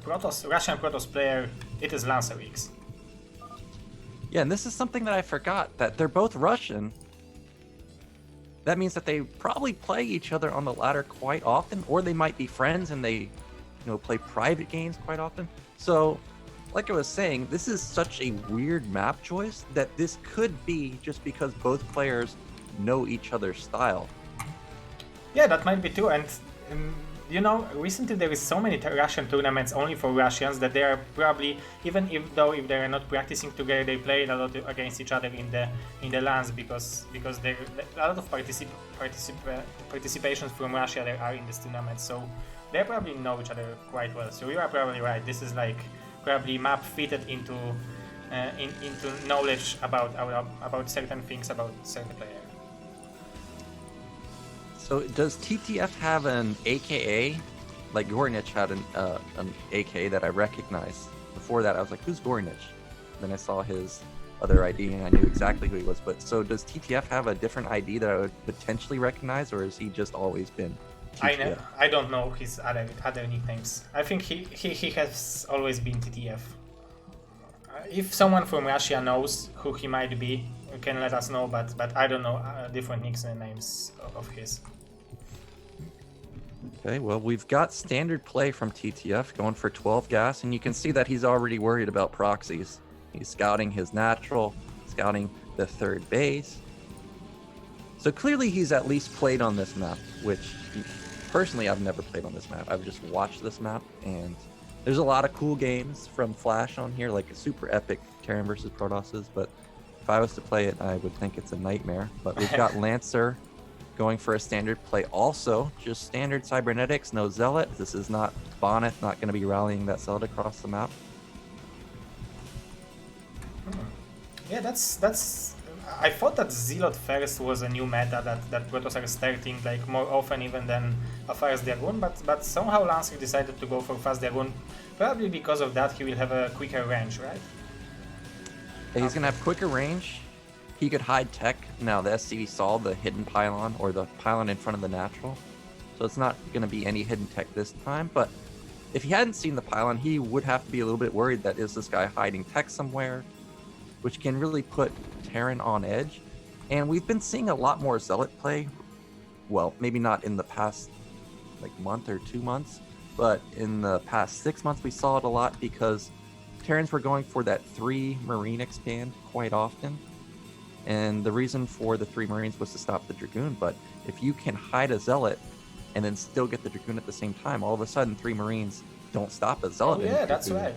Russian Protoss player. It is Lancer X. Yeah, and this is something that I forgot, that they're both Russian. That means that they probably play each other on the ladder quite often, or they might be friends and they, play private games quite often. So, like I was saying, this is such a weird map choice that this could be just because both players know each other's style. Yeah, that might be too. And recently there is so many Russian tournaments only for Russians that they are probably, even if they are not practicing together, they play a lot against each other in the LANs because there a lot of participations from Russia there are in this tournament. So they probably know each other quite well. So you are probably right. This is like probably map fitted into knowledge about certain things about certain player. So does TTF have an AKA? Like Gornich had an AKA that I recognized. Before that, I was like, who's Gornich? then I saw his other ID and I knew exactly who he was. But so does TTF have a different ID that I would potentially recognize, or has he just always been TTF? I don't know his other nicknames. I think he has always been TTF. If someone from Russia knows who he might be, you can let us know, but I don't know different nicknames of his. Okay, well, we've got standard play from TTF going for 12 gas, and you can see that he's already worried about proxies. He's scouting his natural, scouting the third base. So clearly he's at least played on this map, which personally I've never played on this map. I've just watched this map, and there's a lot of cool games from Flash on here, like a super epic Terran versus Protosses, but if I was to play it, I would think it's a nightmare. But we've got Lancer going for a standard play also, just standard cybernetics, no zealot. This is not Bonneth, not going to be rallying that zealot across the map. Yeah, that's. I thought that Zealot first was a new meta that Protoss are starting like more often even than a Fast Dragoon, but somehow Lancer decided to go for Fast Dragoon. Probably because of that he will have a quicker range, right? Yeah, he's going to have quicker range. He could hide tech. Now the SCV saw the hidden pylon, or the pylon in front of the natural, so it's not going to be any hidden tech this time. But if he hadn't seen the pylon, he would have to be a little bit worried that is this guy hiding tech somewhere, which can really put Terran on edge. And we've been seeing a lot more zealot play. Well, maybe not in the past like month or 2 months, but in the past 6 months we saw it a lot because Terrans were going for that 3 Marine expand quite often. And the reason for the 3 Marines was to stop the Dragoon, but if you can hide a Zealot and then still get the Dragoon at the same time, all of a sudden 3 Marines don't stop a Zealot. Oh yeah, that's right.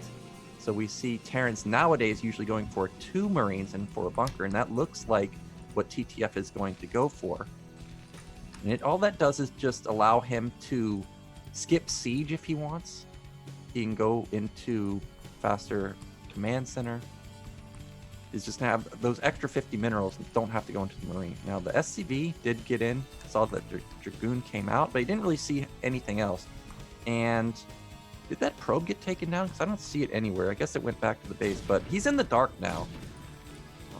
So we see Terrans nowadays usually going for 2 Marines and for a bunker, and that looks like what TTF is going to go for. And all that does is just allow him to skip siege if he wants. He can go into faster command center. Is just to have those extra 50 minerals and don't have to go into the Marine. Now the SCV did get in, saw that the Dragoon came out, but he didn't really see anything else. And did that probe get taken down? Because I don't see it anywhere. I guess it went back to the base, but he's in the dark now.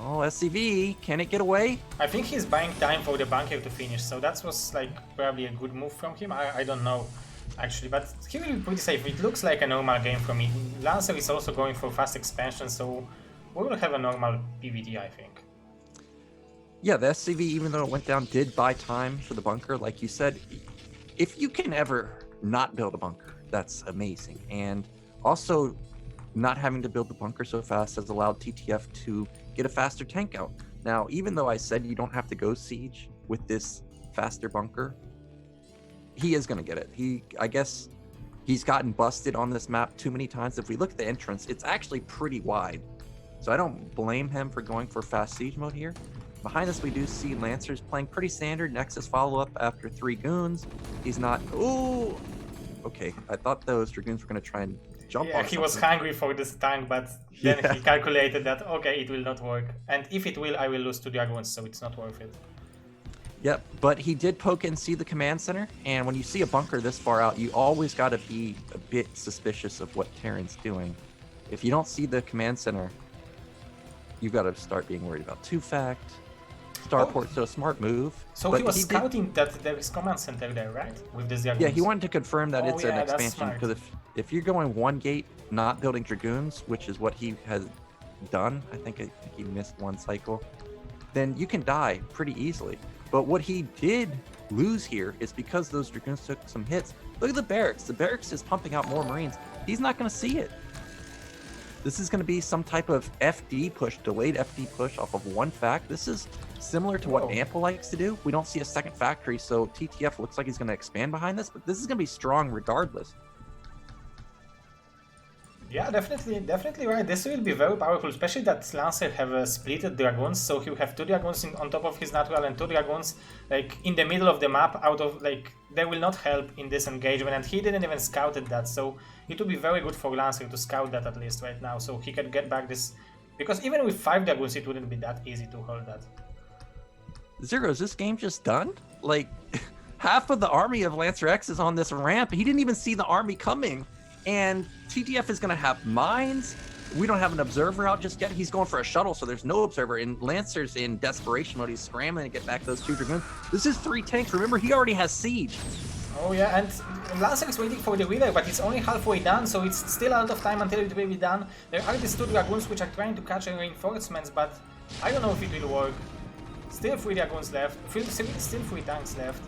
Oh, SCV, can it get away? I think he's buying time for the bunker to finish, so that was like probably a good move from him. I don't know actually, but he will be pretty safe. It looks like a normal game for me. Lancer is also going for fast expansion, so we will have a normal PvD, I think. Yeah, the SCV, even though it went down, did buy time for the bunker. Like you said, if you can ever not build a bunker, that's amazing. And also, not having to build the bunker so fast has allowed TTF to get a faster tank out. Now, even though I said you don't have to go siege with this faster bunker, he is going to get it. I guess he's gotten busted on this map too many times. If we look at the entrance, it's actually pretty wide. So I don't blame him for going for fast siege mode here. Behind us, we do see Lancers playing pretty standard. Nexus follow-up after 3 goons. He's not... Ooh! Okay, I thought those Dragoons were going to try and jump on he was hungry for this tank, but then he calculated that, okay, it will not work. And if it will, I will lose 2 Dragoons, so it's not worth it. Yep, but he did poke and see the command center. And when you see a bunker this far out, you always got to be a bit suspicious of what Terran's doing. If you don't see the command center, you've got to start being worried about 2-fact, starport, so a smart move. So he was scouting that there is command center there, right? With this Dragoons. Yeah, he wanted to confirm that it's an expansion, because if you're going 1 gate, not building Dragoons, which is what he has done, I think he missed 1 cycle, then you can die pretty easily. But what he did lose here is because those Dragoons took some hits. Look at the barracks. The barracks is pumping out more Marines. He's not going to see it. This is going to be some type of FD push, delayed FD push off of 1 fact. This is similar to what Ample likes to do. We don't see a second factory, so TTF looks like he's going to expand behind this, but this is going to be strong regardless. Yeah, definitely right. This will be very powerful, especially that Lancer have splitted Dragoons, so he'll have 2 Dragoons on top of his natural and 2 Dragoons like in the middle of the map out of like they will not help in this engagement, and he didn't even scouted that, so it would be very good for Lancer to scout that at least right now, so he can get back this, because even with 5 Dragoons it wouldn't be that easy to hold that. Zero, is this game just done? Like, half of the army of Lancer X is on this ramp. He didn't even see the army coming. And TTF is going to have mines. we don't have an observer out just yet. He's going for a shuttle, so there's no observer. And Lancer's in desperation mode. He's scrambling to get back those 2 Dragoons. This is 3 tanks. Remember, he already has siege. Oh yeah, and Lancer is waiting for the Reaver, but it's only halfway done, so it's still out of time until it will be done. There are these 2 Dragoons which are trying to catch reinforcements, but I don't know if it will work. Still 3 Dragoons left, still 3 tanks left.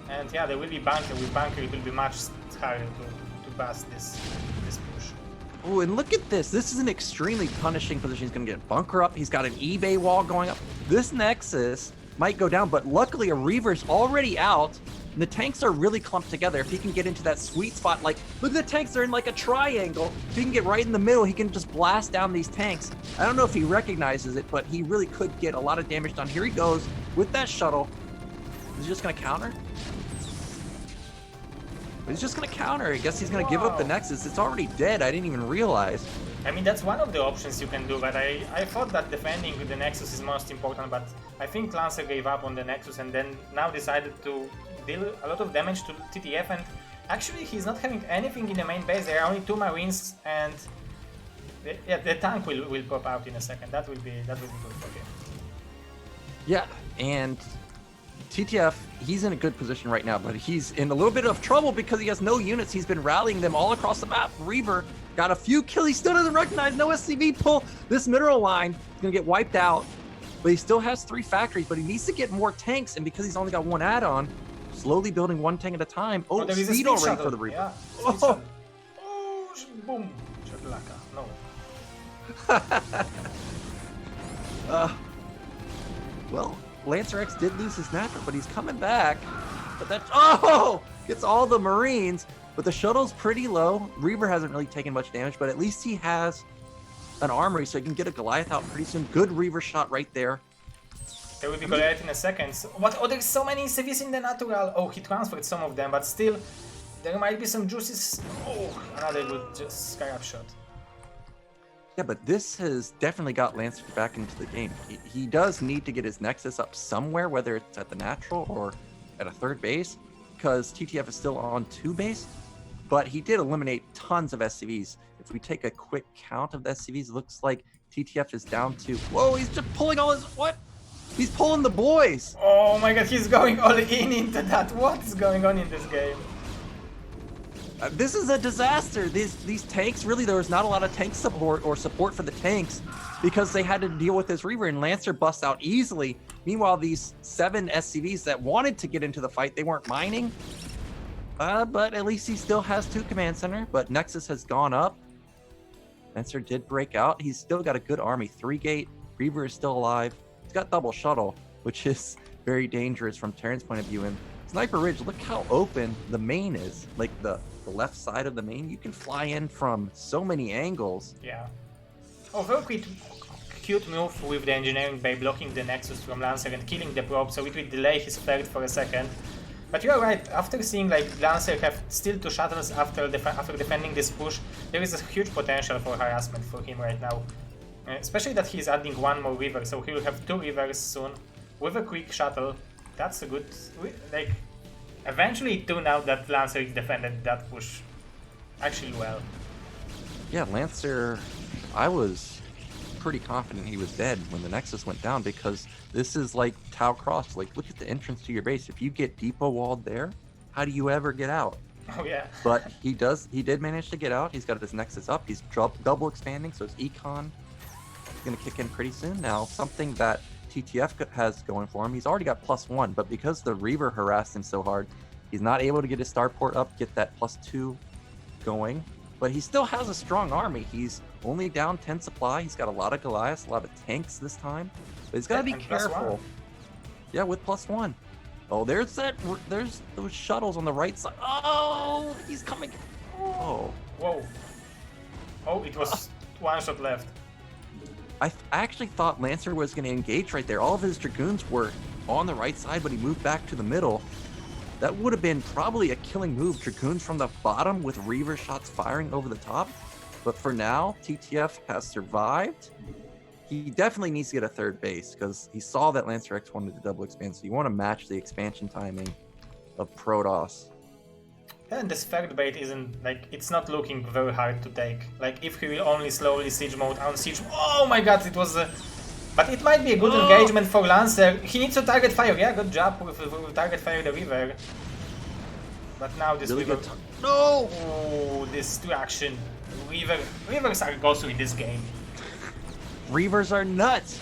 And yeah, there will be bunker. With bunker, it will be much harder to bust this push. Oh, and look at this. This is an extremely punishing position. He's going to get bunker up. He's got an eBay wall going up. This Nexus might go down, but luckily a Reaver's already out. And the tanks are really clumped together. If he can get into that sweet spot, like, look at the tanks, they're in like a triangle. If he can get right in the middle, he can just blast down these tanks. I don't know if he recognizes it, but he really could get a lot of damage done. Here he goes with that shuttle. Is he just going to counter? He's just going to counter. I guess he's going to give up the Nexus. It's already dead. I didn't even realize. I mean, that's one of the options you can do, but I thought that defending with the Nexus is most important, but I think Lancer gave up on the Nexus and then now decided to deal a lot of damage to TTF, and actually he's not having anything in the main base. There are only 2 Marines, and the tank will pop out in a second. That will be good for him. Yeah, and TTF, he's in a good position right now, but he's in a little bit of trouble because he has no units. He's been rallying them all across the map. Reaver got a few kills. He still doesn't recognize no SCV pull. This mineral line is going to get wiped out, but he still has 3 factories, but he needs to get more tanks, and because he's only got 1 add-on, slowly building 1 tank at a time. Oh, there is a speed speed already shuttle. for the Reaver. Yeah, oh. Boom. No. Well, Lancer X did lose his natural, but he's coming back. But that gets all the Marines. But the shuttle's pretty low. Reaver hasn't really taken much damage, but at least he has an armory, so he can get a Goliath out pretty soon. Good Reaver shot right there. There will be Goliath in a second. What? Oh, there's so many CVs in the natural. Oh, he transferred some of them, but still, there might be some juices. Oh, another good just Scarab shot. Yeah, but this has definitely got Lancer back into the game. He does need to get his Nexus up somewhere, whether it's at the natural or at a 3rd base, because TTF is still on 2 base. But he did eliminate tons of SCVs. If we take a quick count of the SCVs, it looks like TTF is down to... Whoa, he's just pulling all his... What? He's pulling the boys! Oh my god, he's going all in into that. What is going on in this game? This is a disaster. These tanks, really, there was not a lot of tank support or support for the tanks because they had to deal with this Reaver, and Lancer busts out easily. Meanwhile, these 7 SCVs that wanted to get into the fight, they weren't mining. But at least he still has 2 command center, but Nexus has gone up. Lancer did break out. He's still got a good army. 3 gate. Reaver is still alive. He's got double shuttle, which is very dangerous from Terran's point of view. And Sniper Ridge, look how open the main is. Like the left side of the main, you can fly in from so many angles. Yeah. Oh, very cute move with the engineering by blocking the Nexus from Lancer and killing the probe, so it will delay his third for a second. But you are right, after seeing like Lancer have still 2 shuttles after defending this push, there is a huge potential for harassment for him right now. Especially that he's adding 1 more Reaver, so he will have 2 Reavers soon with a quick shuttle. That's a good, like, eventually 2 now that Lancer defended that push actually well. Yeah, Lancer, I was pretty confident he was dead when the Nexus went down because this is like Tau Cross. Like, look at the entrance to your base. If you get depot walled there, how do you ever get out? Oh yeah. But he did manage to get out. He's got his Nexus up. He's double expanding, so his econ is going to kick in pretty soon. Now, something that TTF has going for him, he's already got +1, but because the Reaver harassed him so hard, he's not able to get his starport up, get that +2 going. But he still has a strong army. He's only down 10 supply. He's got a lot of Goliaths, a lot of tanks this time. But he's got to be careful. Yeah, with +1. Oh, there's those shuttles on the right side. Oh, he's coming. Oh. Whoa. Oh, it was 1 shot left. I actually thought Lancer was going to engage right there. All of his Dragoons were on the right side, but he moved back to the middle. That would have been probably a killing move. Dragoons from the bottom with Reaver shots firing over the top. But for now, TTF has survived. He definitely needs to get a 3rd base because he saw that Lancer X wanted to double expand. So you want to match the expansion timing of Protoss. And this third bait isn't, like, it's not looking very hard to take. Like, if he will only slowly siege mode on siege... Oh my god, it was... But it might be a good engagement for Lancer. He needs to target fire. Yeah, good job with target fire the River. But now this Really River... good no! Oh, distraction. Rivers are Gosu in this game. Reavers are nuts!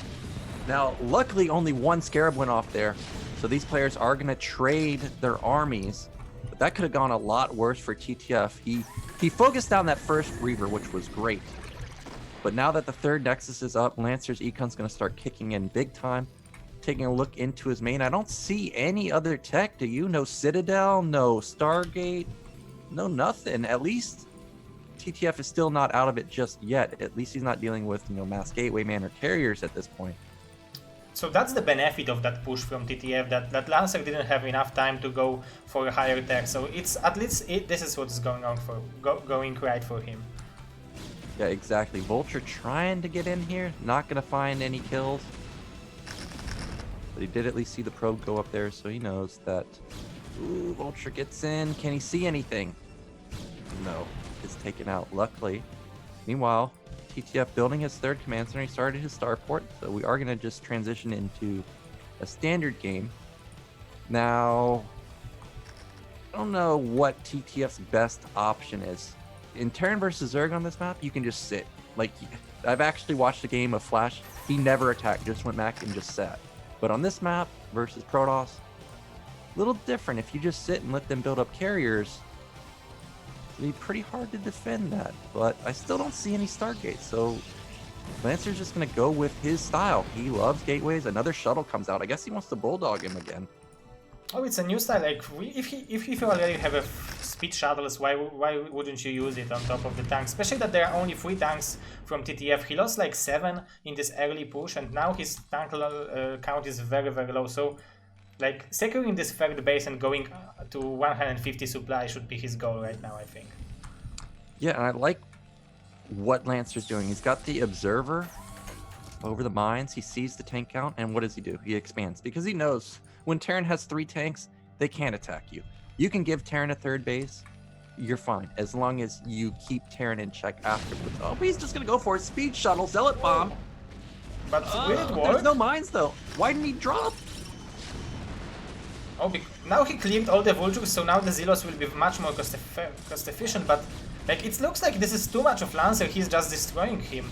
Now, luckily only one Scarab went off there. So these players are going to trade their armies. But that could have gone a lot worse for TTF. He focused down that first Reaver, which was great. But now that the third Nexus is up, Lancer's Econ's going to start kicking in big time. Taking a look into his main. I don't see any other tech, do you? No Citadel, no Stargate, no nothing. At least TTF is still not out of it just yet. At least he's not dealing with, you know, Mass Gateway Man or carriers at this point. So that's the benefit of that push from TTF, that Lancer didn't have enough time to go for a higher tech. So it's at least this is what's going on going right for him. Yeah, exactly. Vulture trying to get in here, not gonna find any kills. But he did at least see the probe go up there, so he knows that. Ooh, Vulture gets in. Can he see anything? No, it's taken out. Luckily. Meanwhile, TTF building his third command center. He started his starport, so we are going to just transition into a standard game. Now, I don't know what TTF's best option is. In Terran versus Zerg on this map, you can just sit. Like, I've actually watched a game of Flash. He never attacked, just went back and just sat. But on this map versus Protoss, a little different. If you just sit and let them build up carriers, it'd be pretty hard to defend that. But I still don't see any Stargates, so Lancer's just going to go with his style. He loves gateways. Another shuttle comes out. I guess he wants to bulldog him again. Oh, it's a new style. Like, if you already have a speed shuttles, why wouldn't you use it on top of the tanks? Especially that there are only 3 tanks from TTF. He lost like 7 in this early push, and now his tank count is very, very low. So, like, securing this third base and going to 150 supply should be his goal right now, I think. Yeah, and I like what Lancer's doing. He's got the Observer over the mines. He sees the tank count, and what does he do? He expands, because he knows when Terran has 3 tanks, they can't attack you. You can give Terran a third base, you're fine, as long as you keep Terran in check afterwards. Oh, he's just gonna go for it. Speed shuttle, Zealot bomb. But will it work? There's no mines though. Why didn't he drop? Oh, now he cleared all the vultures, so now the Zealots will be much more cost efficient, but like, it looks like this is too much of Lancer. He's just destroying him.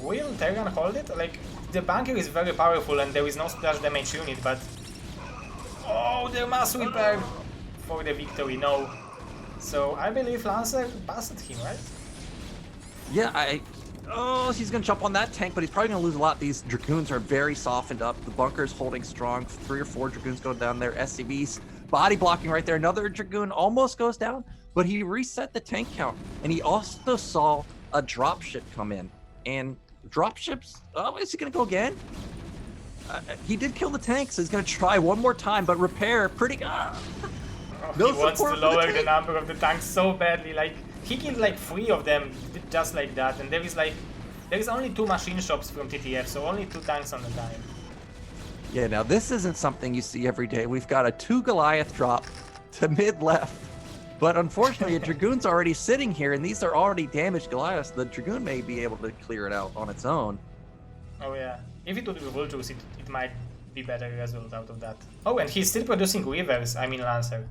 Will Terran hold it? Like, the bunker is very powerful and there is no splash damage unit, but... Oh, the mass repair for the victory, no. So, I believe Lancer passed him, right? Yeah, Oh, he's gonna jump on that tank, but he's probably gonna lose a lot. These Dragoons are very softened up. The bunker's holding strong. 3 or 4 Dragoons go down there. SCVs body blocking right there. Another Dragoon almost goes down, but he reset the tank count. And he also saw a dropship come in. And dropships, oh, is he gonna go again? He did kill the tank, so he's gonna try one more time, but repair pretty good. No, he wants to lower the number of the tanks so badly. Like, he killed like 3 of them just like that, and there is only 2 machine shops from TTF, so only 2 tanks on the time. Yeah, now this isn't something you see every day. We've got a 2 Goliath drop to mid left, but unfortunately a Dragoon's already sitting here, and these are already damaged Goliaths. The Dragoon may be able to clear it out on its own. Oh yeah, if it would be Vultures, it might be better result out of that. Oh, and he's still producing Reavers, I mean Lancer.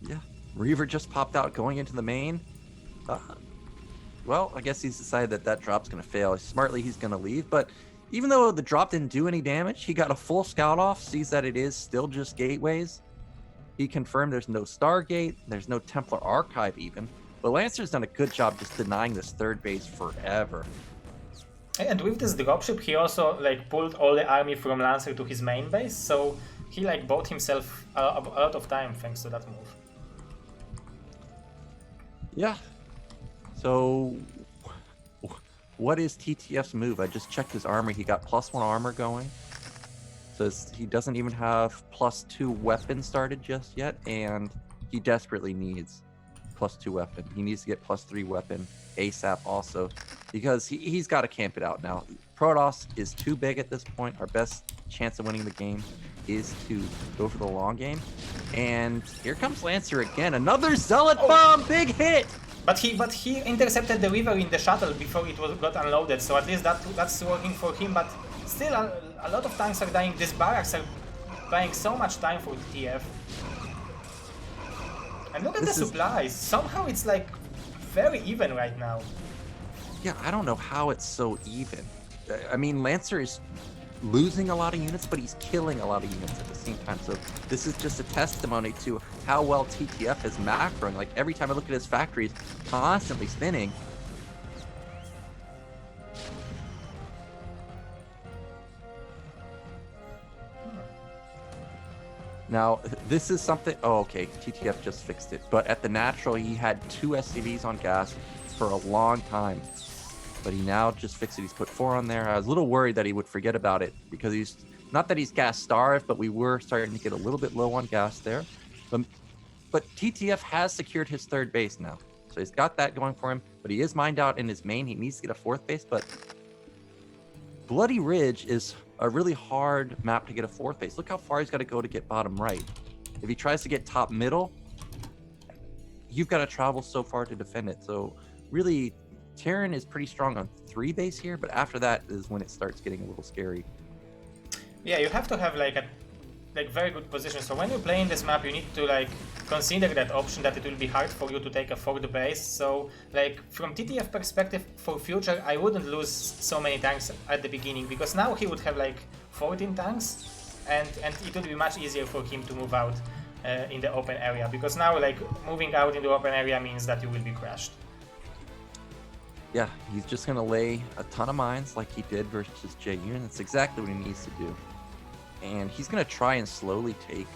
Yeah, Reaver just popped out going into the main. Well, I guess he's decided that that drop's going to fail. Smartly, he's going to leave. But even though the drop didn't do any damage, he got a full scout off, sees that it is still just gateways. He confirmed there's no Stargate, there's no Templar Archive even. But Lancer's done a good job just denying this third base forever. And with this dropship, he also like pulled all the army from Lancer to his main base, so he like bought himself a lot of time thanks to that move. Yeah. So, what is TTF's move? I just checked his armor. He got +1 armor going. Says he doesn't even have +2 weapon started just yet, and he desperately needs +2 weapon. He needs to get +3 weapon ASAP also, because he's got to camp it out now. Protoss is too big at this point. Our best chance of winning the game is to go for the long game. And here comes Lancer again. Another Zealot bomb, big hit. But he intercepted the river in the shuttle before it got unloaded, so at least that's working for him. But still, a lot of tanks are dying. These barracks are buying so much time for TTF. And look at the supplies. Somehow it's like very even right now. Yeah, I don't know how it's so even. I mean, Lancer is losing a lot of units, but he's killing a lot of units at the same time. So this is just a testimony to how well TTF is macroing. Like every time I look at his factories, constantly spinning. Now, this is something... Oh, okay, TTF just fixed it. But at the natural, he had 2 SCVs on gas for a long time. But he now just fixed it. He's put 4 on there. I was a little worried that he would forget about it because he's... Not that he's gas starved, but we were starting to get a little bit low on gas there. But TTF has secured his 3rd base now. So he's got that going for him. But he is mined out in his main. He needs to get a 4th base. But Bloody Ridge is a really hard map to get a 4th base. Look how far he's got to go to get bottom right. If he tries to get top middle, you've got to travel so far to defend it. So really, Terran is pretty strong on 3 base here, but after that is when it starts getting a little scary. Yeah, you have to have like a very good position. So when you play in this map, you need to like consider that option that it will be hard for you to take a 4th base. So like from TTF perspective for future, I wouldn't lose so many tanks at the beginning because now he would have like 14 tanks and it would be much easier for him to move out in the open area, because now like moving out in the open area means that you will be crushed. Yeah, he's just going to lay a ton of mines like he did versus Je-yoon. That's exactly what he needs to do. And he's going to try and slowly take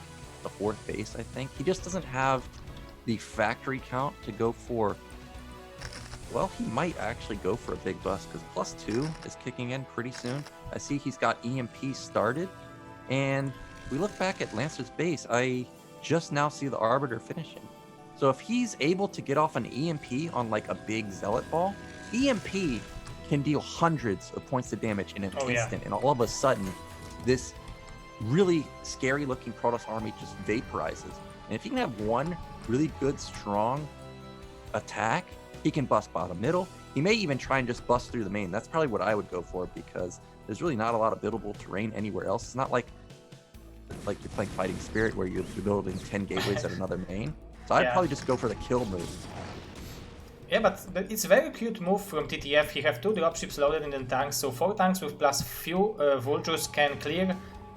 the 4th base, I think. He just doesn't have the factory count to go for... Well, he might actually go for a big bust because +2 is kicking in pretty soon. I see he's got EMP started. And we look back at Lancer's base, I just now see the Arbiter finishing. So if he's able to get off an EMP on like a big Zealot ball, EMP can deal hundreds of points of damage in an instant. And all of a sudden, this really scary looking Protoss army just vaporizes. And if he can have one really good, strong attack, he can bust bottom middle. He may even try and just bust through the main. That's probably what I would go for because there's really not a lot of buildable terrain anywhere else. It's not like you're playing Fighting Spirit where you're building 10 gateways at another main. So I'd probably just go for the kill move. Yeah, but it's a very cute move from TTF. He have 2 dropships loaded in the tanks, so 4 tanks with plus few vultures can clear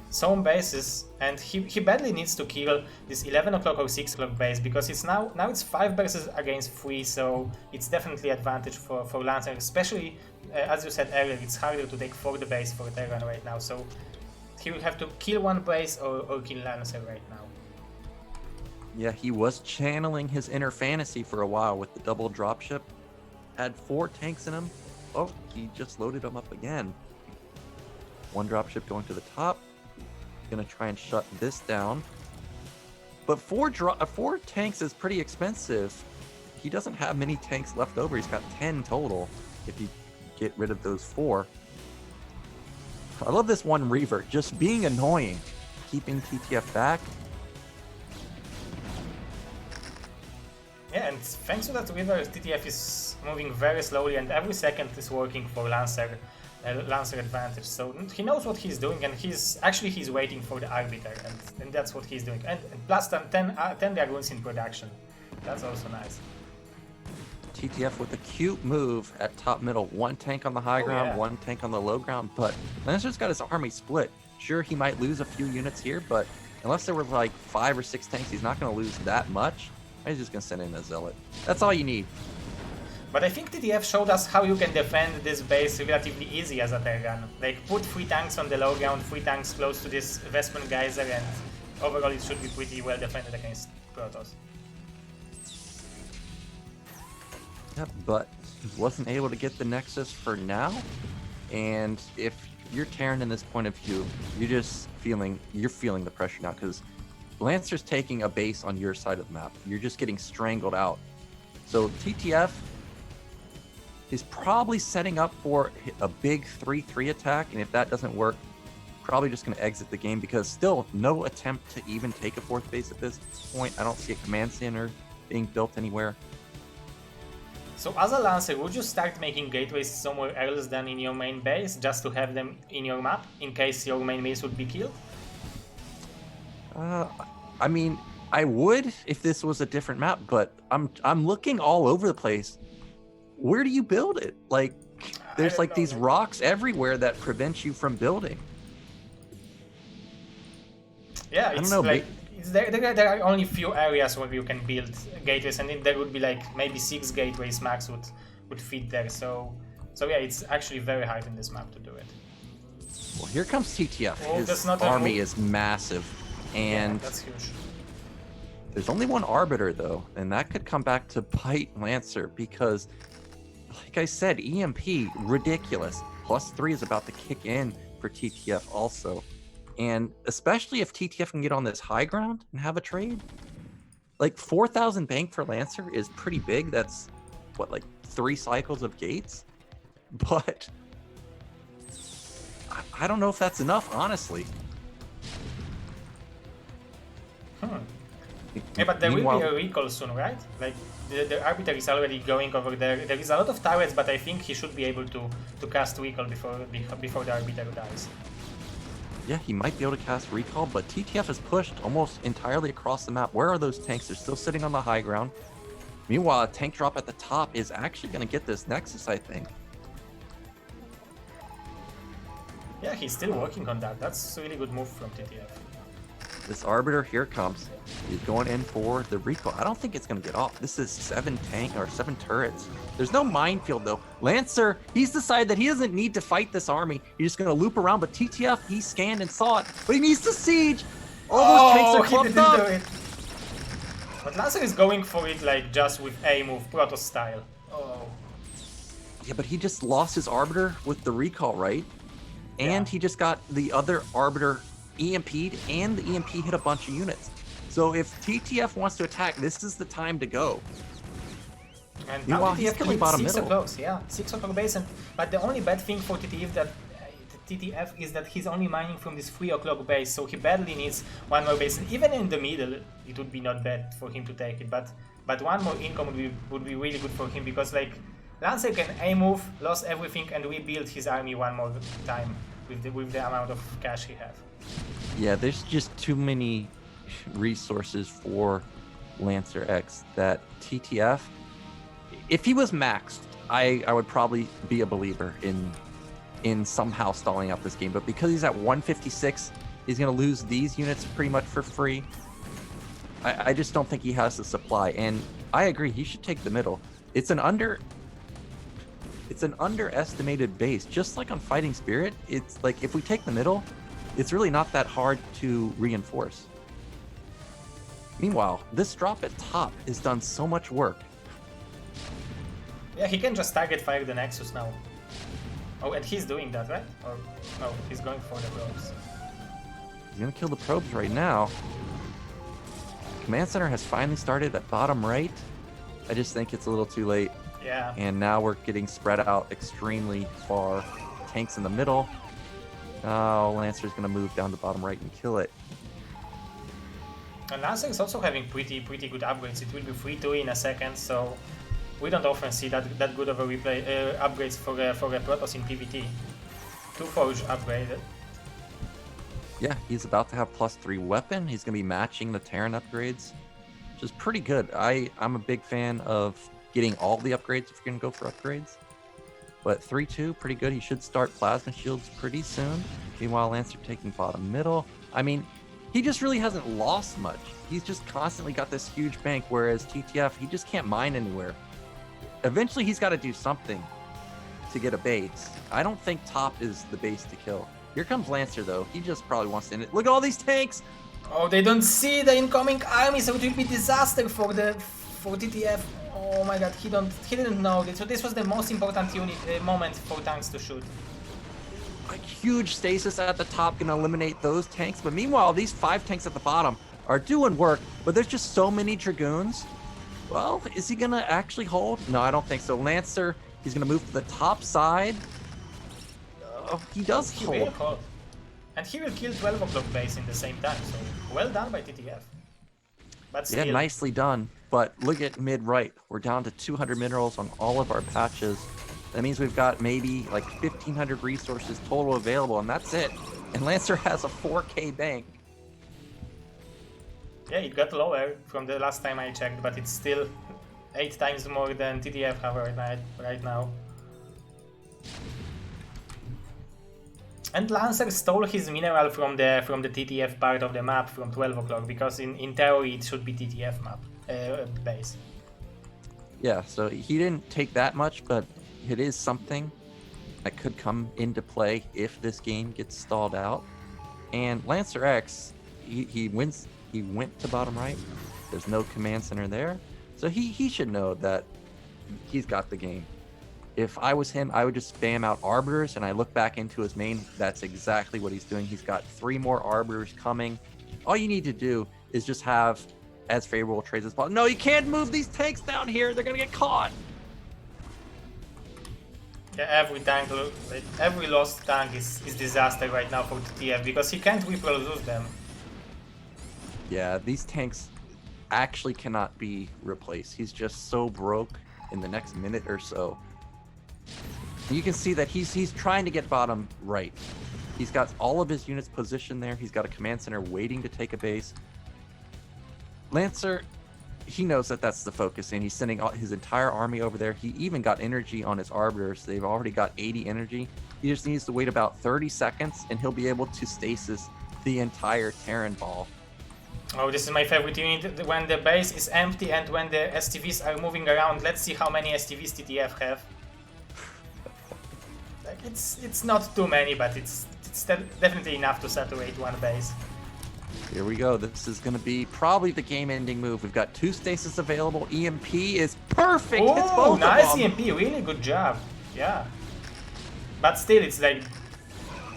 some bases, and he badly needs to kill this 11 o'clock or 6 o'clock base because it's now it's 5 bases against 3, so it's definitely advantage for Lancer, especially as you said earlier, it's harder to take 4th base for Terran right now, so he will have to kill 1 base or kill Lancer right now. Yeah, he was channeling his inner fantasy for a while with the double dropship. Had 4 tanks in him. Oh, he just loaded them up again. 1 dropship going to the top. Gonna try and shut this down. But 4 tanks is pretty expensive. He doesn't have many tanks left over. He's got 10 total if you get rid of those 4. I love this one Reaver, just being annoying, keeping TTF back. Yeah, and thanks to that Reaver, TTF is moving very slowly, and every second is working for Lancer advantage. So he knows what he's doing, and he's waiting for the Arbiter, and that's what he's doing. And plus 10 Dragoons in production. That's also nice. TTF with a cute move at top middle. 1 tank on the high ground, 1 tank on the low ground, but Lancer's got his army split. Sure, he might lose a few units here, but unless there were like 5 or 6 tanks, he's not going to lose that much. He's just going to send in a Zealot. That's all you need. But I think TTF showed us how you can defend this base relatively easy as a Terran. Like, put 3 tanks on the low ground, 3 tanks close to this Vespene Geyser, and overall it should be pretty well defended against Protoss. Yep, but wasn't able to get the Nexus for now. And if you're Terran in this point of view, you're feeling the pressure now because Lancer's taking a base on your side of the map. You're just getting strangled out. So TTF is probably setting up for a big 3-3 attack, and if that doesn't work, probably just going to exit the game because still no attempt to even take a fourth base at this point. I don't see a command center being built anywhere. So as a Lancer, would you start making gateways somewhere else than in your main base just to have them in your map in case your main base would be killed? I mean, I would if this was a different map, but I'm looking all over the place. Where do you build it? Like, there's like these rocks everywhere that prevent you from building. Yeah, it's like there are only few areas where you can build gateways, and there would be like maybe 6 gateways max would fit there. So yeah, it's actually very hard in this map to do it. Well, here comes TTF. Oh, His army is massive, and yeah, that's huge. There's only one Arbiter though, and that could come back to bite Lancer because, like I said, EMP ridiculous. +3 is about to kick in for TTF also. And especially if TTF can get on this high ground and have a trade, like 4,000 bank for Lancer is pretty big. That's what, like 3 cycles of gates? But I don't know if that's enough, honestly. Yeah, but there will be a recall soon, right? Like the Arbiter is already going over there. There is a lot of turrets, but I think he should be able to cast recall before the Arbiter dies. Yeah, he might be able to cast recall, but TTF is pushed almost entirely across the map. Where are those tanks? They're still sitting on the high ground. Meanwhile, a tank drop at the top is actually going to get this Nexus, I think. Yeah, he's still working on that. That's a really good move from TTF. This Arbiter, here it comes. He's going in for the recall. I don't think it's going to get off. This is 7 turrets. There's no minefield, though. Lancer, he's decided that he doesn't need to fight this army. He's just going to loop around. But TTF, he scanned and saw it. But he needs to siege. All those tanks are clumped up. Do it. But Lancer is going for it like just with A move, Proto style. Oh. Yeah, but he just lost his Arbiter with the recall, right? And he just got the other Arbiter EMP'd, and the EMP hit a bunch of units. So if TTF wants to attack, this is the time to go. And meanwhile, he's killing bottom 6 middle. o'clock, yeah, 6 o'clock base. But the only bad thing for TTF is that he's only mining from this 3 o'clock base, so he badly needs one more base. Even in the middle, it would be not bad for him to take it. But one more income would be really good for him, because like Lancer can A move, lost everything, and rebuild his army one more time with the amount of cash he has. Yeah, there's just too many resources for Lancer X that TTF, if he was maxed, I would probably be a believer in somehow stalling out this game. But because he's at 156, he's going to lose these units pretty much for free. I just don't think he has the supply. And I agree, he should take the middle. It's an underestimated base. Just like on Fighting Spirit, it's like if we take the middle, it's really not that hard to reinforce. Meanwhile, this drop at top has done so much work. Yeah, he can just target fire the Nexus now. Oh, and he's doing that, right? Or no, he's going for the probes. He's gonna kill the probes right now. Command Center has finally started at bottom right. I just think it's a little too late. Yeah. And now we're getting spread out extremely far. Tanks in the middle. Oh, Lancer's gonna move down to bottom right and kill it. And Lancer is also having pretty good upgrades. It will be 3-2 in a second, so we don't often see that good of a replay upgrades for a Protoss in PvT. 2 Forge upgraded. Yeah, he's about to have +3 weapon. He's gonna be matching the Terran upgrades, which is pretty good. I'm a big fan of getting all the upgrades if you're gonna go for upgrades. But 3-2, pretty good. He should start plasma shields pretty soon. Meanwhile, Lancer taking bottom middle. I mean, he just really hasn't lost much. He's just constantly got this huge bank, whereas TTF, he just can't mine anywhere. Eventually, he's got to do something to get a base. I don't think top is the base to kill. Here comes Lancer, though. He just probably wants to end it. Look at all these tanks! Oh, they don't see the incoming army, so it will be disaster for TTF. Oh my god, he didn't know this. So this was the most important moment for tanks to shoot. A huge stasis at the top gonna eliminate those tanks, but meanwhile these 5 tanks at the bottom are doing work, but there's just so many Dragoons. Well, is he gonna actually hold? No, I don't think so. Lancer, he's gonna move to the top side. He does hold. And he will kill 12 o'clock base in the same time, so well done by TTF. But still... Yeah, nicely done. But look at mid right. We're down to 200 minerals on all of our patches. That means we've got maybe like 1,500 resources total available, and that's it. And Lancer has a 4K bank. Yeah, it got lower from the last time I checked, but it's still 8 times more than TTF have right now. And Lancer stole his mineral from the TTF part of the map from 12 o'clock, because in theory it should be TTF map base. Yeah, so he didn't take that much, but it is something that could come into play if this game gets stalled out. And Lancer X, he wins. He went to bottom right. There's no command center there, so he should know that he's got the game. If I was him, I would just spam out Arbiters, and I look back into his main. That's exactly what he's doing. He's got 3 more Arbiters coming. All you need to do is just have as favorable trades as possible. No, you can't move these tanks down here. They're going to get caught. Yeah, every lost tank is disaster right now for TTF, because he can't reproduce them. Yeah, these tanks actually cannot be replaced. He's just so broke in the next minute or so. You can see that he's trying to get bottom right. He's got all of his units positioned there. He's got a command center waiting to take a base. Lancer, he knows that that's the focus, and he's sending his entire army over there. He even got energy on his Arbiters. They've already got 80 energy. He just needs to wait about 30 seconds, and he'll be able to stasis the entire Terran ball. Oh, this is my favorite unit, when the base is empty and when the STVs are moving around. Let's see how many STVs TTF have. Like, it's not too many, but it's definitely enough to saturate one base. Here we go. This is going to be probably the game-ending move. We've got 2 stasis available. EMP is perfect. Oh, nice EMP. Really good job. Yeah. But still, it's like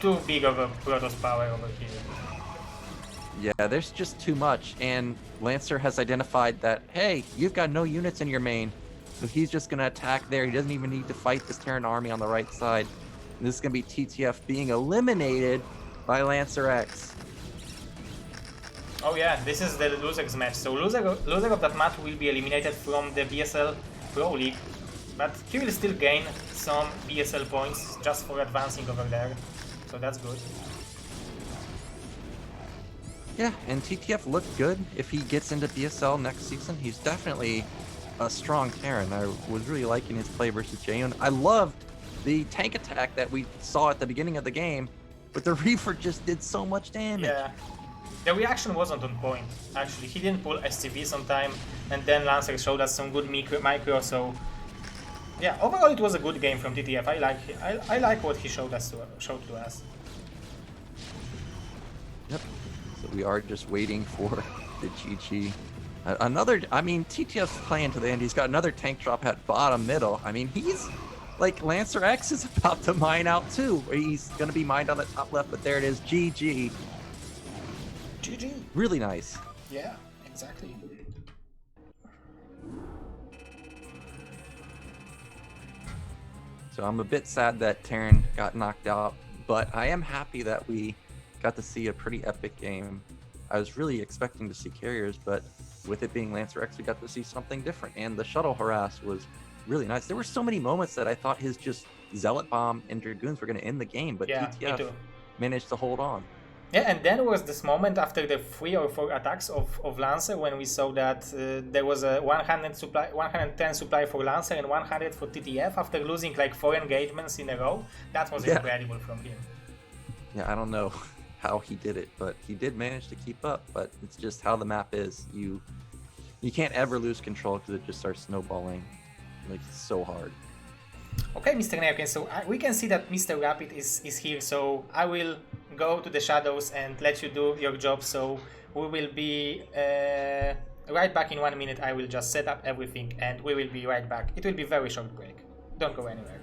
too big of a Protoss power over here. Yeah, there's just too much. And Lancer has identified that, hey, you've got no units in your main. So he's just going to attack there. He doesn't even need to fight this Terran army on the right side. And this is going to be TTF being eliminated by Lancer X. Oh yeah, this is the loser's match. So loser of that match will be eliminated from the BSL Proleague, but he will still gain some BSL points just for advancing over there. So that's good. Yeah, and TTF looked good. If he gets into BSL next season, he's definitely a strong Terran. I was really liking his play versus Je-yoon. I loved the tank attack that we saw at the beginning of the game, but the Reaper just did so much damage. Yeah. The reaction wasn't on point, actually. He didn't pull STVs on time, and then Lancer showed us some good micro, so... Yeah, overall it was a good game from TTF. I like what he showed to us. Yep. So we are just waiting for the GG. TTF's playing to the end. He's got another tank drop at bottom middle. I mean, he's... Like, Lancer X is about to mine out too. He's going to be mined on the top left, but there it is. GG. GG. Really nice. Yeah, exactly. So I'm a bit sad that Terran got knocked out, but I am happy that we got to see a pretty epic game. I was really expecting to see carriers, but with it being Lancer X, we got to see something different. And the shuttle harass was really nice. There were so many moments that I thought his just Zealot Bomb and Dragoons were going to end the game, but yeah, TTF managed to hold on. Yeah, and then was this moment after the 3 or 4 attacks of Lancer when we saw that there was a 110 supply for Lancer and 100 for TTF after losing like 4 engagements in a row. That was incredible from him. Yeah, I don't know how he did it, but he did manage to keep up. But it's just how the map is. You can't ever lose control because it just starts snowballing. Like, it's so hard. Okay, Mr. Naoken, so we can see that Mr. Rapid is here, so I will go to the shadows and let you do your job. So we will be right back in 1 minute. I will just set up everything and we will be right back. It will be a very short break. Don't go anywhere.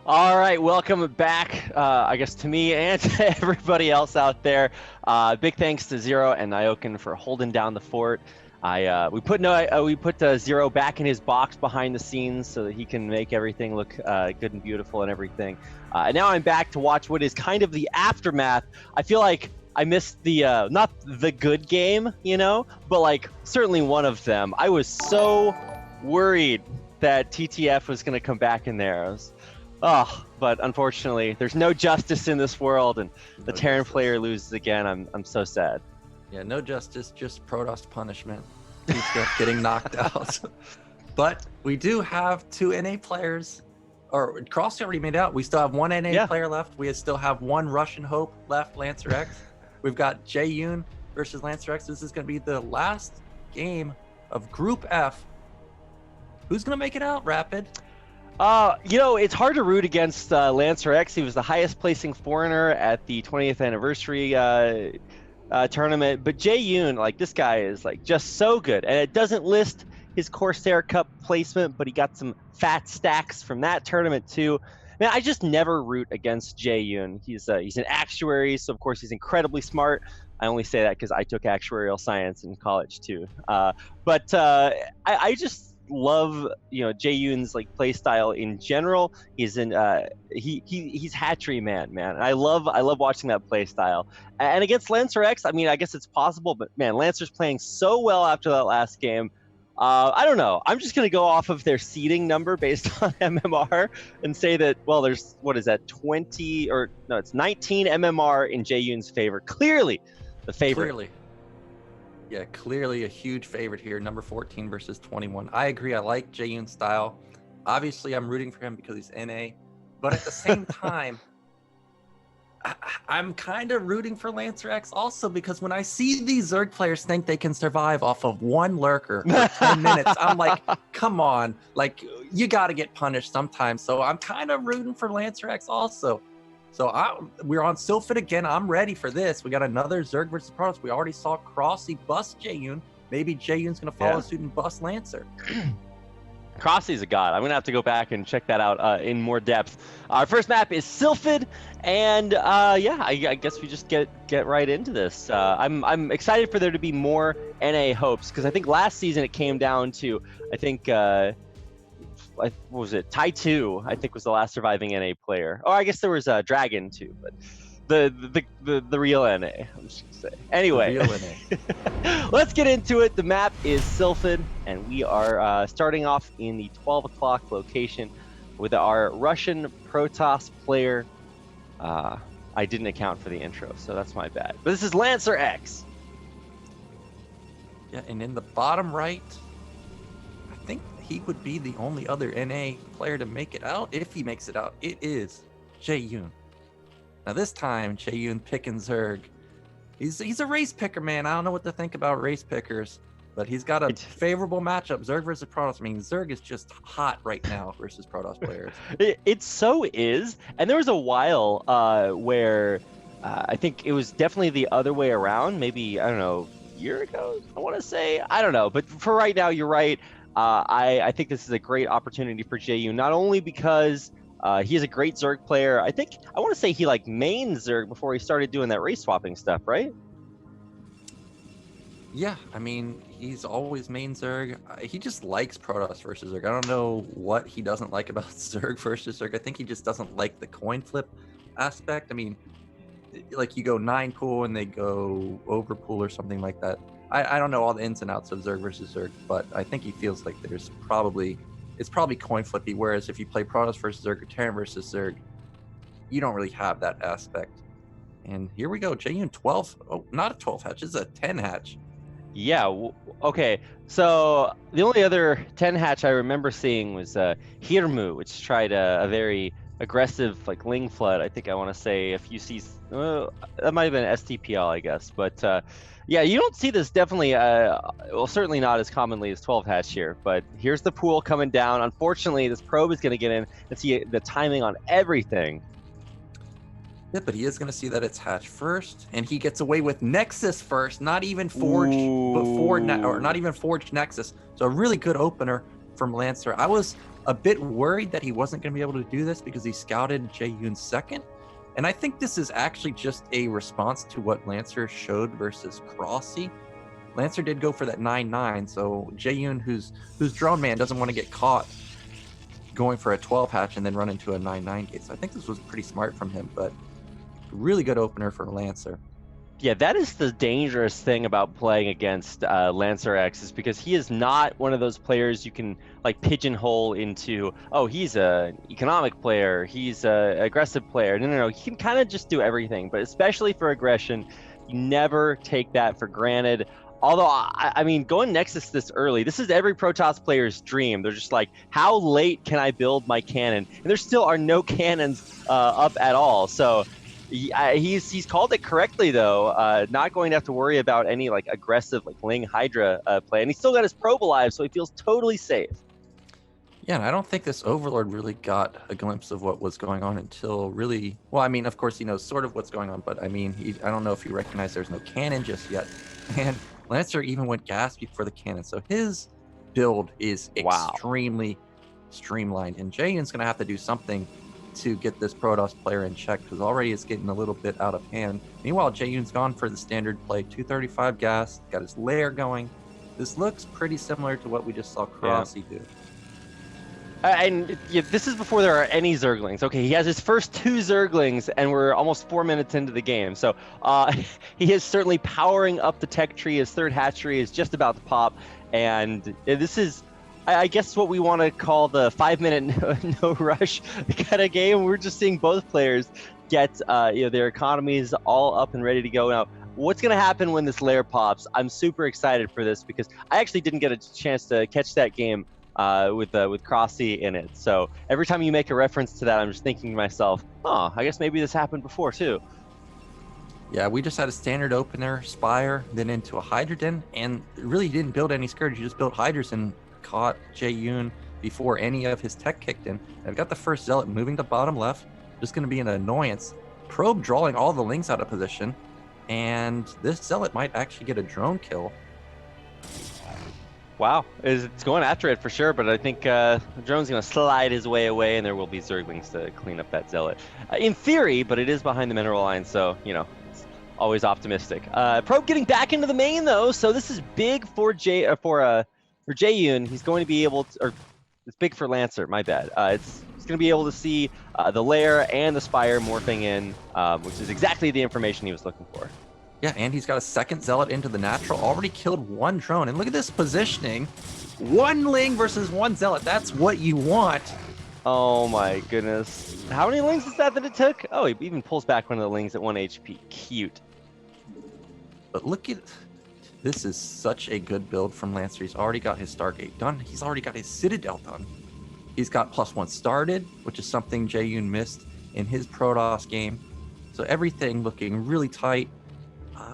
All right, welcome back, I guess, to me and to everybody else out there. Big thanks to Zero and Nyoken for holding down the fort. We put Zero back in his box behind the scenes so that he can make everything look good and beautiful and everything. And now I'm back to watch what is kind of the aftermath. I feel like I missed the not the good game, but like certainly one of them. I was so worried that TTF was going to come back in there. But unfortunately, there's no justice in this world, and the Terran player loses again. I'm so sad. Yeah, no justice, just Protoss punishment. He's getting knocked out. But we do have 2 NA players, or Crossy already made out. We still have 1 NA player left. We still have 1 Russian hope left, Lancer X. We've got Je-yoon versus Lancer X. This is going to be the last game of Group F. Who's going to make it out, Rapid? It's hard to root against Lancer X. He was the highest placing foreigner at the 20th anniversary tournament. But Je-yoon, like, this guy is like just so good. And it doesn't list his Corsair Cup placement, but he got some fat stacks from that tournament too. Man, I just never root against Je-yoon. He's an actuary, so of course he's incredibly smart. I only say that because I took actuarial science in college too. But I just love Je-yoon's like play style in general. He's he's hatchery man. And I love watching that play style. And against Lancer X, I mean, I guess it's possible, but man, Lancer's playing so well after that last game. I don't know. I'm just gonna go off of their seeding number based on MMR and say that, well, there's, what is that, 20 or no, it's 19 MMR in Je-yoon's favor. Clearly the favorite. Clearly a huge favorite here, number 14 versus 21. I agree. I like Je-yoon's style. Obviously, I'm rooting for him because he's NA. But at the same time, I'm kind of rooting for Lancer X also, because when I see these Zerg players think they can survive off of 1 lurker for 10 minutes, I'm like, come on. Like, you got to get punished sometimes. So I'm kind of rooting for Lancer X also. So we're on Sylphid again. I'm ready for this. We got another Zerg versus Protoss. We already saw Crossy bust Je-yoon. Maybe Je-yoon's going to follow suit and bust Lancer. Crossy's a god. I'm going to have to go back and check that out in more depth. Our first map is Sylphid, and I guess we just get right into this. I'm excited for there to be more NA hopes, because I think last season it came down to, I think, what was it? Tai 2, I think, was the last surviving NA player. Oh, I guess there was Dragon too, but the real NA, I'm just gonna say. Anyway, the real NA. Let's get into it. The map is Sylphid, and we are starting off in the 12 o'clock location with our Russian Protoss player. I didn't account for the intro, so that's my bad. But this is Lancer X. Yeah, and in the bottom right, I think he would be the only other NA player to make it out. If he makes it out, it is Je-yoon. Now this time, Je-yoon picking Zerg. He's a race picker, man. I don't know what to think about race pickers, but he's got a favorable matchup. Zerg versus Protoss. I mean, Zerg is just hot right now versus Protoss players. It so is. And there was a while where I think it was definitely the other way around. Maybe, I don't know, a year ago, I want to say. I don't know. But for right now, you're right. I think this is a great opportunity for Je-yoon, not only because he is a great Zerg player. I want to say he like mained Zerg before he started doing that race swapping stuff, right? Yeah, I mean, he's always main Zerg. He just likes Protoss versus Zerg. I don't know what he doesn't like about Zerg versus Zerg. I think he just doesn't like the coin flip aspect. I mean, like you go 9 pool and they go over pool or something like that. I don't know all the ins and outs of Zerg versus Zerg, but I think he feels like it's probably coin flippy, whereas if you play Protoss versus Zerg or Terran versus Zerg, you don't really have that aspect. And here we go, Je-yoon 12. Oh, not a 12 hatch, it's a 10 hatch. Yeah, okay. So the only other 10 hatch I remember seeing was Hirmu, which tried a very aggressive like Ling Flood. I think I want to say a few seasons. That might have been STPL, I guess. But yeah, you don't see this definitely, well, certainly not as commonly as 12 hatch here. But here's the pool coming down. Unfortunately, this probe is going to get in and see the timing on everything. Yeah, but he is going to see that it's hatch first, and he gets away with Nexus first, not even Forge before, or not even Forged Nexus. So a really good opener from Lancer. I was a bit worried that he wasn't going to be able to do this because he scouted Je-yoon second. And I think this is actually just a response to what Lancer showed versus Crossy. Lancer did go for that 9-9, so Je-yoon, who's drone man, doesn't want to get caught going for a 12 hatch and then run into a 9-9 gate. So I think this was pretty smart from him, but really good opener for Lancer. Yeah, that is the dangerous thing about playing against Lancer X, is because he is not one of those players you can like pigeonhole into, oh, he's a economic player, he's a aggressive player. No. He can kind of just do everything, but especially for aggression, you never take that for granted. Although, I mean, going Nexus this early, this is every Protoss player's dream. They're just like, how late can I build my cannon? And there still are no cannons up at all. So he's called it correctly, though. Not going to have to worry about any like aggressive like Ling Hydra play. And he's still got his probe alive, so he feels totally safe. Yeah, and I don't think this Overlord really got a glimpse of what was going on until really, well, I mean, of course, he knows sort of what's going on, but I mean, I don't know if he recognized there's no cannon just yet. And Lancer even went gas before the cannon, so his build is extremely streamlined, and Je-yoon's going to have to do something to get this Protoss player in check, because already it's getting a little bit out of hand. Meanwhile, Je-yoon's gone for the standard play, 235 gas, got his lair going. This looks pretty similar to what we just saw Crossy do. And yeah, this is before there are any Zerglings. Okay, he has his first 2 Zerglings, and we're almost 4 minutes into the game. So he is certainly powering up the tech tree. His 3rd hatchery is just about to pop. And this is, I guess, what we want to call the 5-minute no rush kind of game. We're just seeing both players get their economies all up and ready to go. Now, what's going to happen when this lair pops? I'm super excited for this, because I actually didn't get a chance to catch that game with Crossy in it. So every time you make a reference to that, I'm just thinking to myself, oh, I guess maybe this happened before too. Yeah, we just had a standard opener, Spire, then into a Hydrogen, and really didn't build any Scourge. You just built Hydras and caught Je-yoon before any of his tech kicked in. I've got the first Zealot moving to bottom left, just going to be an annoyance. Probe drawing all the Lings out of position, and this Zealot might actually get a drone kill. Wow, it's going after it for sure, but I think the drone's going to slide his way away, and there will be Zerglings to clean up that Zealot. In theory, but it is behind the mineral line, so, it's always optimistic. Probe getting back into the main, though, so this is big for Je-yoon. He's going to be able to, or it's big for Lancer, my bad. He's going to be able to see the lair and the Spire morphing in, which is exactly the information he was looking for. Yeah, and he's got a second Zealot into the natural, already killed 1 drone. And look at this positioning. 1 Ling versus 1 Zealot. That's what you want. Oh my goodness. How many Lings is that it took? Oh, he even pulls back one of the Lings at 1 HP. Cute. But look at, this is such a good build from Lancer. He's already got his Stargate done. He's already got his Citadel done. He's got +1 started, which is something Je-yoon missed in his Protoss game. So everything looking really tight.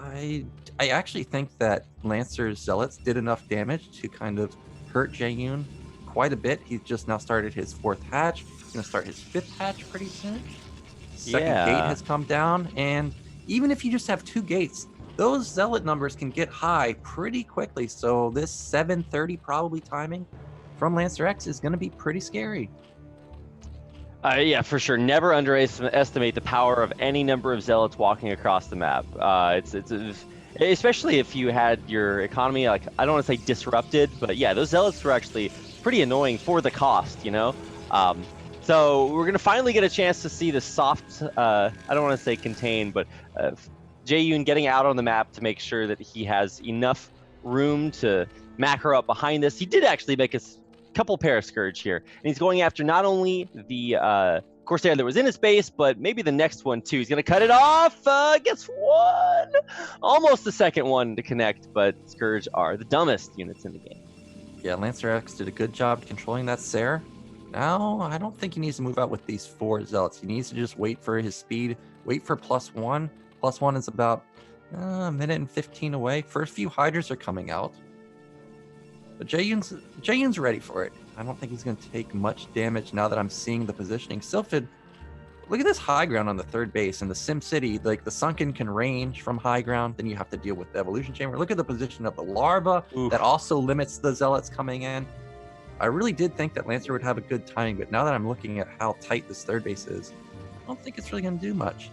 I actually think that Lancer's Zealots did enough damage to kind of hurt Je-yoon quite a bit. He's just now started his 4th hatch. He's going to start his 5th hatch pretty soon. Second gate has come down, and even if you just have 2 gates, those Zealot numbers can get high pretty quickly. So this 7:30 probably timing from Lancer X is going to be pretty scary. Yeah, for sure. Never underestimate the power of any number of Zealots walking across the map. It's especially if you had your economy, like, I don't want to say disrupted, but yeah, those Zealots were actually pretty annoying for the cost, So we're going to finally get a chance to see the soft, I don't want to say contain, but Je-yoon getting out on the map to make sure that he has enough room to macro up behind this. He did actually make a couple pair of Scourge here, and he's going after not only the Corsair that was in his base, but maybe the next one too. He's going to cut it off. Gets 1, almost the second one to connect, but Scourge are the dumbest units in the game. Yeah, Lancer X did a good job controlling that Sair. Now, I don't think he needs to move out with these 4 Zealots. He needs to just wait for his speed, wait for +1. +1 is about a minute and 15 away. First few Hydras are coming out. But Je-yoon's ready for it. I don't think he's going to take much damage now that I'm seeing the positioning. Sylphid, look at this high ground on the 3rd base. In the Sim City, like, the Sunken can range from high ground. Then you have to deal with the Evolution Chamber. Look at the position of the Larva. Oof. That also limits the Zealots coming in. I really did think that Lancer would have a good timing, but now that I'm looking at how tight this third base is, I don't think it's really going to do much.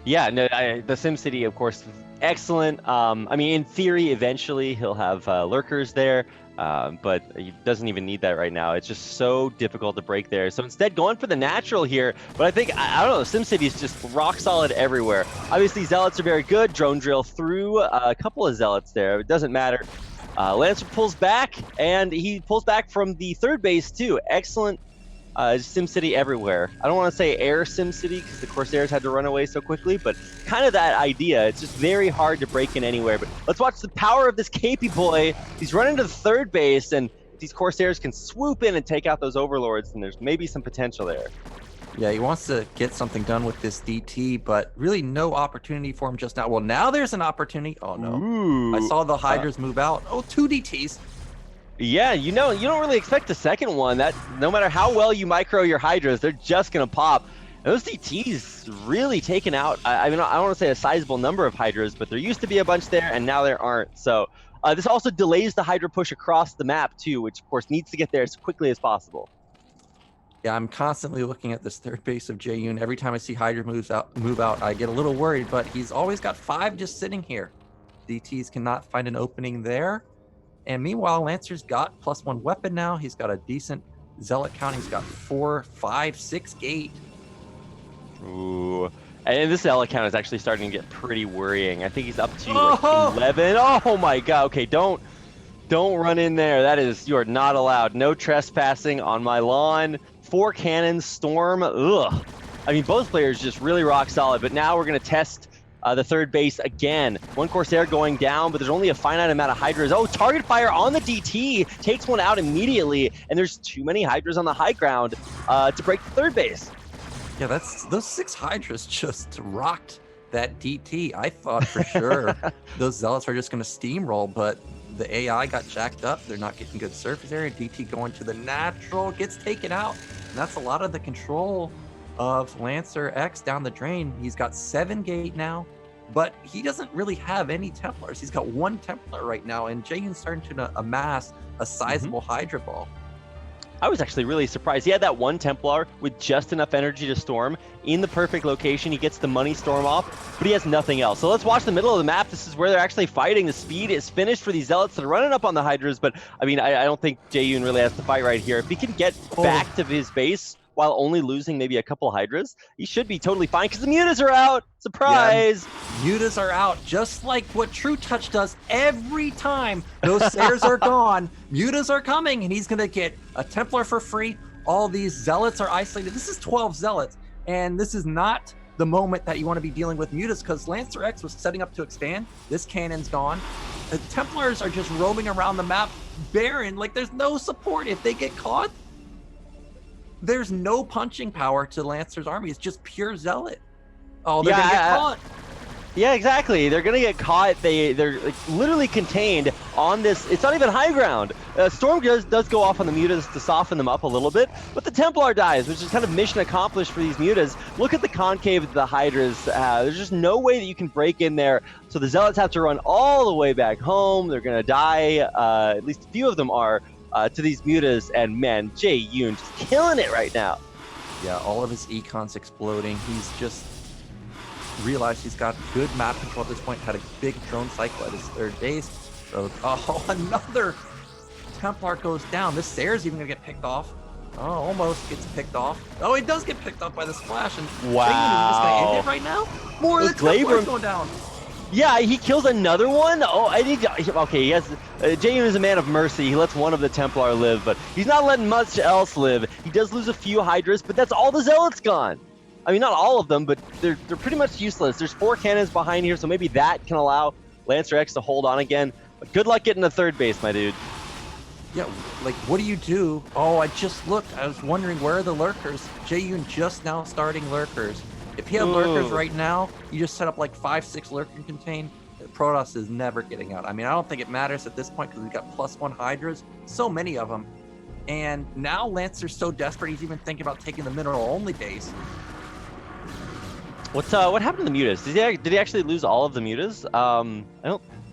Yeah, no, the SimCity, of course, excellent. I mean, in theory, eventually he'll have lurkers there, but he doesn't even need that right now. It's just so difficult to break there. So instead, going for the natural here. But I think, I don't know, SimCity is just rock solid everywhere. Obviously, Zealots are very good. Drone drill through a couple of Zealots there. It doesn't matter. Lancer pulls back, and he pulls back from the third base, too. Excellent. SimCity everywhere. I don't want to say Air SimCity because the Corsairs had to run away so quickly, but kind of that idea. It's just very hard to break in anywhere. But let's watch the power of this KP boy. He's running to the third base, and if these Corsairs can swoop in and take out those Overlords, then there's maybe some potential there. Yeah, he wants to get something done with this DT, but really no opportunity for him just now. Well, now there's an opportunity. Oh, no. Ooh. I saw the Hydras move out. Oh, 2 DTs. Yeah, you know, you don't really expect the second one. That no matter how well you micro your Hydras, they're just gonna pop. And those DTs really taken out. I mean, I don't want to say a sizable number of Hydras, but there used to be a bunch there, and now there aren't. So this also delays the Hydra push across the map too, which of course needs to get there as quickly as possible. Yeah, I'm constantly looking at this third base of Je-yoon. Every time I see Hydra move out, I get a little worried. But he's always got 5 just sitting here. DTs cannot find an opening there. And meanwhile, Lancer's got +1 weapon now. He's got a decent Zealot count. He's got 4, 5, 6 gate. Ooh. And this Zealot count is actually starting to get pretty worrying. I think he's up to like 11. Oh my god. Okay, don't run in there. That is, you are not allowed. No trespassing on my lawn. 4 cannons, Storm. Ugh. I mean, both players just really rock solid. But now we're going to test the third base again. 1 Corsair going down, but there's only a finite amount of Hydras. Oh, target fire on the DT. Takes one out immediately. And there's too many Hydras on the high ground to break the third base. Yeah, those 6 Hydras just rocked that DT. I thought for sure those Zealots are just going to steamroll, but the AI got jacked up. They're not getting good surface area. DT going to the natural, gets taken out. And that's a lot of the control of Lancer X down the drain. He's got 7 gate now, but he doesn't really have any Templars. He's got 1 Templar right now, and Je-yoon's starting to amass a sizable Hydra ball. I was actually really surprised. He had that 1 Templar with just enough energy to storm in the perfect location. He gets the money storm off, but he has nothing else. So let's watch the middle of the map. This is where they're actually fighting. The speed is finished for these Zealots that are running up on the Hydras, but I mean, I don't think Je-yoon really has to fight right here. If he can get back to his base while only losing maybe a couple Hydras, he should be totally fine because the mutas are out. Surprise! Yeah, mutas are out, just like what True Touch does every time those Sayers are gone. Mutas are coming, and he's going to get a Templar for free. All these Zealots are isolated. This is 12 Zealots, and this is not the moment that you want to be dealing with mutas because Lancer X was setting up to expand. This cannon's gone. The Templars are just roaming around the map barren. Like, there's no support. If they get caught, there's no punching power to Lancer's army. It's just pure Zealot. Oh, they're gonna get caught. Yeah, exactly. They're gonna get caught. They're like literally contained on this. It's not even high ground. Storm does go off on the mutas to soften them up a little bit, but the Templar dies, which is kind of mission accomplished for these mutas. Look at the concave of the Hydras. There's just no way that you can break in there. So the Zealots have to run all the way back home. They're gonna die. At least a few of them are. To these mutas, and man, Je-yoon just killing it right now. Yeah, all of his econs exploding. He's just realized he's got good map control at this point. Had a big drone cycle at his third base. So, oh, another Templar goes down. This Sayer's even gonna get picked off. Oh, almost gets picked off. Oh, he does get picked off by the splash. And wow, Je-yoon is just gonna end it right now. More of the Templars going down. Yeah, he kills another one. Oh, I need to, okay, he has, Je-yoon is a man of mercy. He lets one of the Templar live, but he's not letting much else live. He does lose a few Hydras, but that's all the Zealots gone. I mean, not all of them, but they're pretty much useless. There's 4 cannons behind here, so maybe that can allow Lancer X to hold on again. But good luck getting to third base, my dude. Yeah, like, what do you do? Oh, I just looked. I was wondering, where are the lurkers? Je-yoon just now starting lurkers. If he had lurkers right now, you just set up like 5, 6 lurker contain. Protoss is never getting out. I mean, I don't think it matters at this point because we've got +1 Hydras, so many of them. And now Lancer's so desperate, he's even thinking about taking the mineral-only base. What happened to the mutas? Did he actually lose all of the mutas?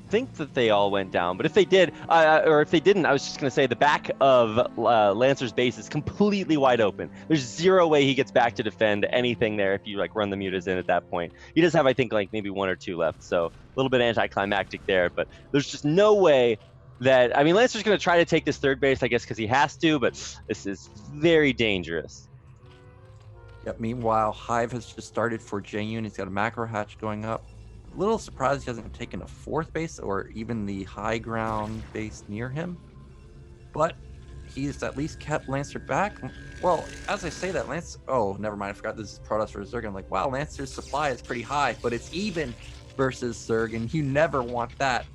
think that they all went down, but if they did, or if they didn't, I was just going to say the back of Lancer's base is completely wide open. There's zero way he gets back to defend anything there if you like run the mutas in at that point. He does have, I think, like maybe 1 or 2 left, so a little bit anticlimactic there, but there's just no way that, I mean, Lancer's going to try to take this third base, I guess, because he has to, but this is very dangerous. Yep, meanwhile, Hive has just started for Je-yoon. He's got a macro hatch going up. A little surprised he hasn't taken a 4th base or even the high ground base near him. But he's at least kept Lancer back. Well, as I say that, oh, never mind. I forgot this is Protoss versus Zerg. I'm like, wow, Lancer's supply is pretty high, but it's even versus Zerg, and you never want that.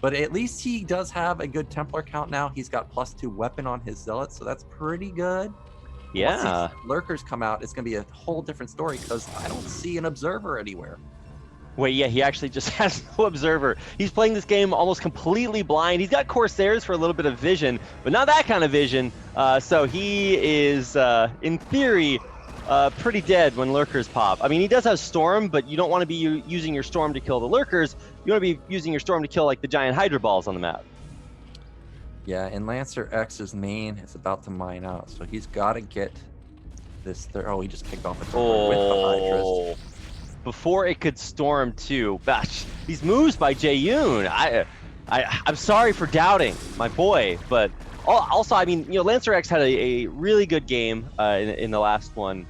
But at least he does have a good Templar count now. He's got +2 weapon on his Zealots, so that's pretty good. Yeah. Once these lurkers come out, it's going to be a whole different story because I don't see an observer anywhere. Wait, yeah, he actually just has no observer. He's playing this game almost completely blind. He's got Corsairs for a little bit of vision, but not that kind of vision. So he is, in theory, pretty dead when lurkers pop. I mean, he does have Storm, but you don't want to be using your Storm to kill the lurkers. You want to be using your Storm to kill, like, the giant Hydra balls on the map. Yeah, and Lancer X's main is about to mine out, so he's got to get this. Oh, he just picked off a Templar with the Hydras. Before it could Storm too. Gosh, these moves by Je-yoon. I'm sorry for doubting my boy, but also, I mean, you know, Lancer X had a really good game in the last one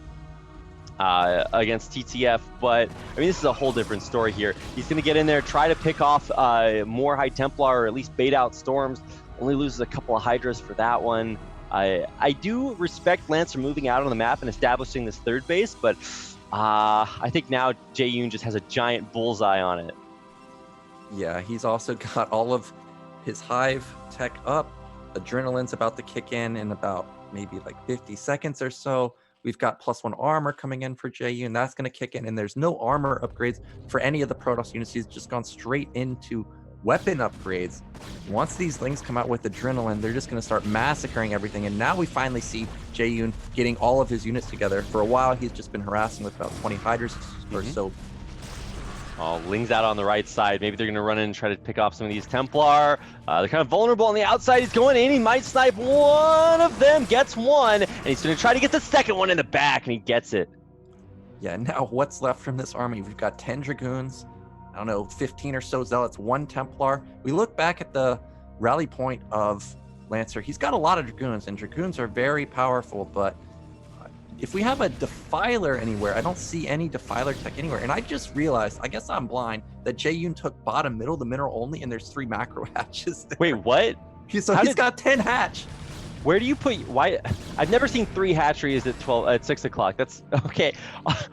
against TTF, but I mean, this is a whole different story here. He's going to get in there, try to pick off more High Templar, or at least bait out Storms. Only loses a couple of Hydras for that one. I do respect Lancer moving out on the map and establishing this third base, but I think now Je-yoon just has a giant bullseye on it. Yeah, he's also got all of his Hive tech up. Adrenaline's about to kick in about maybe like 50 seconds or so. We've got +1 armor coming in for Je-yoon. That's going to kick in, and there's no armor upgrades for any of the Protoss units. He's just gone straight into weapon upgrades. Once these Lings come out with adrenaline, they're just going to start massacring everything, and now we finally see Je-yoon getting all of his units together. For a while, he's just been harassing with about 20 Hydras or so. Oh, Ling's out on the right side. Maybe they're going to run in and try to pick off some of these Templar. They're kind of vulnerable on the outside. He's going in. He might snipe one of them, gets one, and he's going to try to get the second one in the back, and he gets it. Yeah, now what's left from this army? We've got 10 Dragoons, I don't know, 15 or so Zealots, 1 Templar. We look back at the rally point of Lancer. He's got a lot of Dragoons, and Dragoons are very powerful, but if we have a Defiler anywhere, I don't see any Defiler tech anywhere. And I just realized, I guess I'm blind, that Je-yoon took bottom middle, the mineral only, and there's 3 macro hatches there. Wait, what? He's got 10 hatch. Where do you put, why? I've never seen 3 hatcheries at 6 o'clock. That's okay.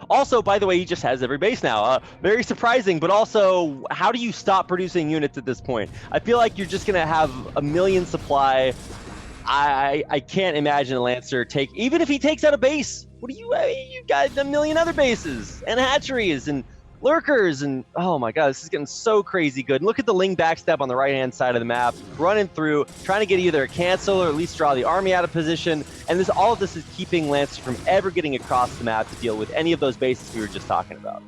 Also, by the way, he just has every base now. Very surprising, but also, how do you stop producing units at this point? I feel like you're just gonna have a million supply. I can't imagine a Lancer even if he takes out a base. What do you got a million other bases and hatcheries and lurkers, and oh my god, this is getting so crazy good. And look at the Ling backstep on the right hand side of the map, running through, trying to get either a cancel or at least draw the army out of position. And all of this is keeping Lancer from ever getting across the map to deal with any of those bases we were just talking about.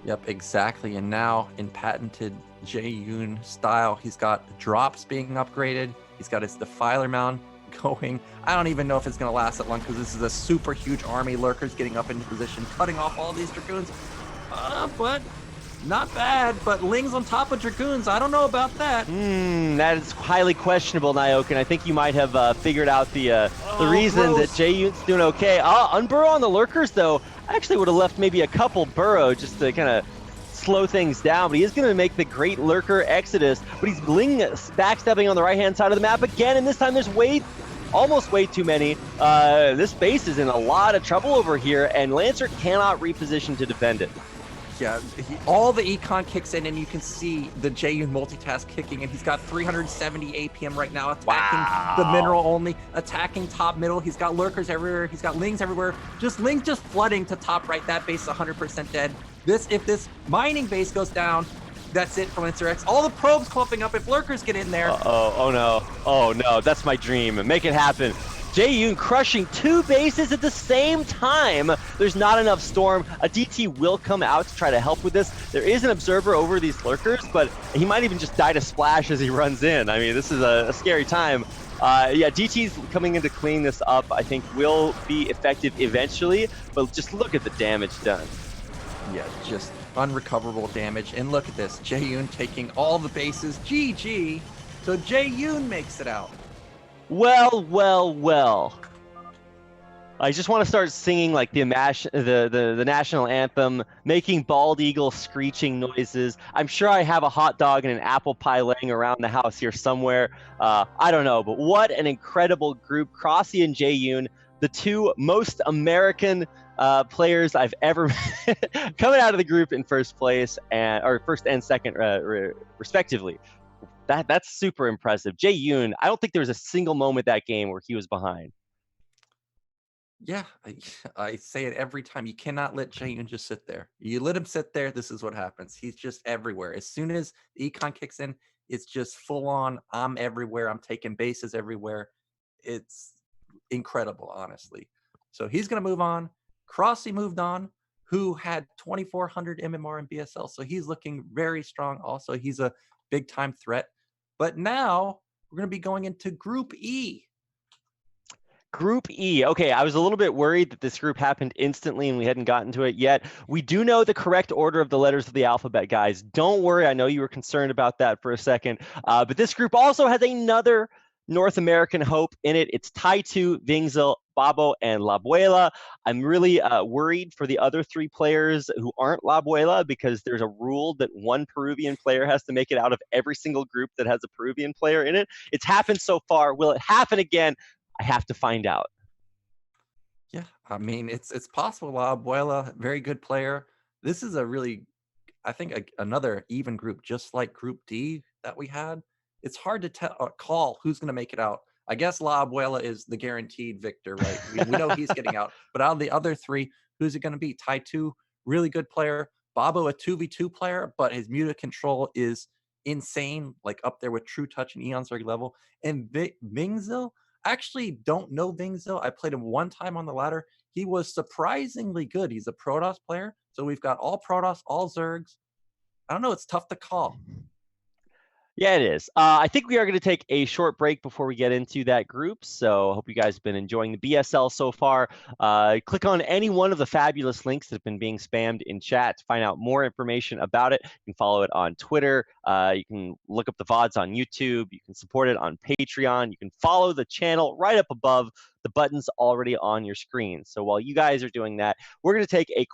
Yep, exactly. And now in patented Je-yoon style, he's got drops being upgraded. He's got his Defiler Mound going. I don't even know if it's going to last that long because this is a super huge army. Lurkers getting up into position, cutting off all these Dragoons. But not bad. But Ling's on top of Dragoons. I don't know about that. That is highly questionable, Nyoken. I think you might have figured out the reason that Je-yoon's doing okay. Unburrow on the Lurkers, though. I actually would have left maybe a couple burrow just to kind of slow things down, but he is going to make the great Lurker exodus. But he's Ling backstepping on the right-hand side of the map again, and this time there's almost way too many. This base is in a lot of trouble over here, and Lancer cannot reposition to defend it. Yeah, all the econ kicks in, and you can see the Je-yoon multitask kicking, and he's got 370 APM right now, attacking the mineral only, attacking top middle. He's got lurkers everywhere. He's got Lings everywhere. Lings just flooding to top right. That base is 100% dead. If this mining base goes down, that's it for Lancer X. All the probes clumping up if lurkers get in there. Oh no, that's my dream. Make it happen. Je-yoon crushing 2 bases at the same time. There's not enough storm. A DT will come out to try to help with this. There is an observer over these lurkers, but he might even just die to splash as he runs in. I mean, this is a scary time. Yeah, DT's coming in to clean this up, I think will be effective eventually, but just look at the damage done. Yeah, just unrecoverable damage. And look at this, Je-yoon taking all the bases. GG. So Je-yoon makes it out. Well, well, well. I just want to start singing like the national anthem, making bald eagle screeching noises. I'm sure I have a hot dog and an apple pie laying around the house here somewhere. I don't know, but what an incredible group. Crossy and Je-yoon, the 2 most American players I've ever met, coming out of the group in first place or first and second respectively. That's super impressive. Je-yoon, I don't think there was a single moment that game where he was behind. Yeah, I say it every time. You cannot let Je-yoon just sit there. You let him sit there, this is what happens. He's just everywhere. As soon as the econ kicks in, it's just full on. I'm everywhere. I'm taking bases everywhere. It's incredible, honestly. So he's going to move on. Crossy moved on, who had 2,400 MMR in BSL. So he's looking very strong also. He's a big time threat. But now we're going to be going into Group E. Group E. Okay, I was a little bit worried that this group happened instantly and we hadn't gotten to it yet. We do know the correct order of the letters of the alphabet, guys. Don't worry. I know you were concerned about that for a second. But this group also has another North American hope in it. It's Tai2, Vingzil, Babo, and La Abuela. I'm really worried for the other 3 players who aren't La Abuela because there's a rule that 1 Peruvian player has to make it out of every single group that has a Peruvian player in it. It's happened so far. Will it happen again? I have to find out. Yeah, I mean, it's possible. La Abuela, very good player. This is a really, I think, another even group, just like Group D that we had. It's hard to call who's going to make it out. I guess La Abuela is the guaranteed victor, right? We know he's getting out. But out of the other 3, who's it going to be? Tai2, really good player. Babo, a 2v2 player, but his muted control is insane, like up there with True Touch and Eon Zerg level. And Vingzil, actually don't know Vingzil. I played him 1 time on the ladder. He was surprisingly good. He's a Protoss player. So we've got all Protoss, all Zergs. I don't know. It's tough to call. Yeah, it is. I think we are going to take a short break before we get into that group. So I hope you guys have been enjoying the BSL so far. Click on any one of the fabulous links that have been being spammed in chat to find out more information about it. You can follow it on Twitter. You can look up the VODs on YouTube. You can support it on Patreon. You can follow the channel right up above. The button's already on your screen. So while you guys are doing that, we're going to take a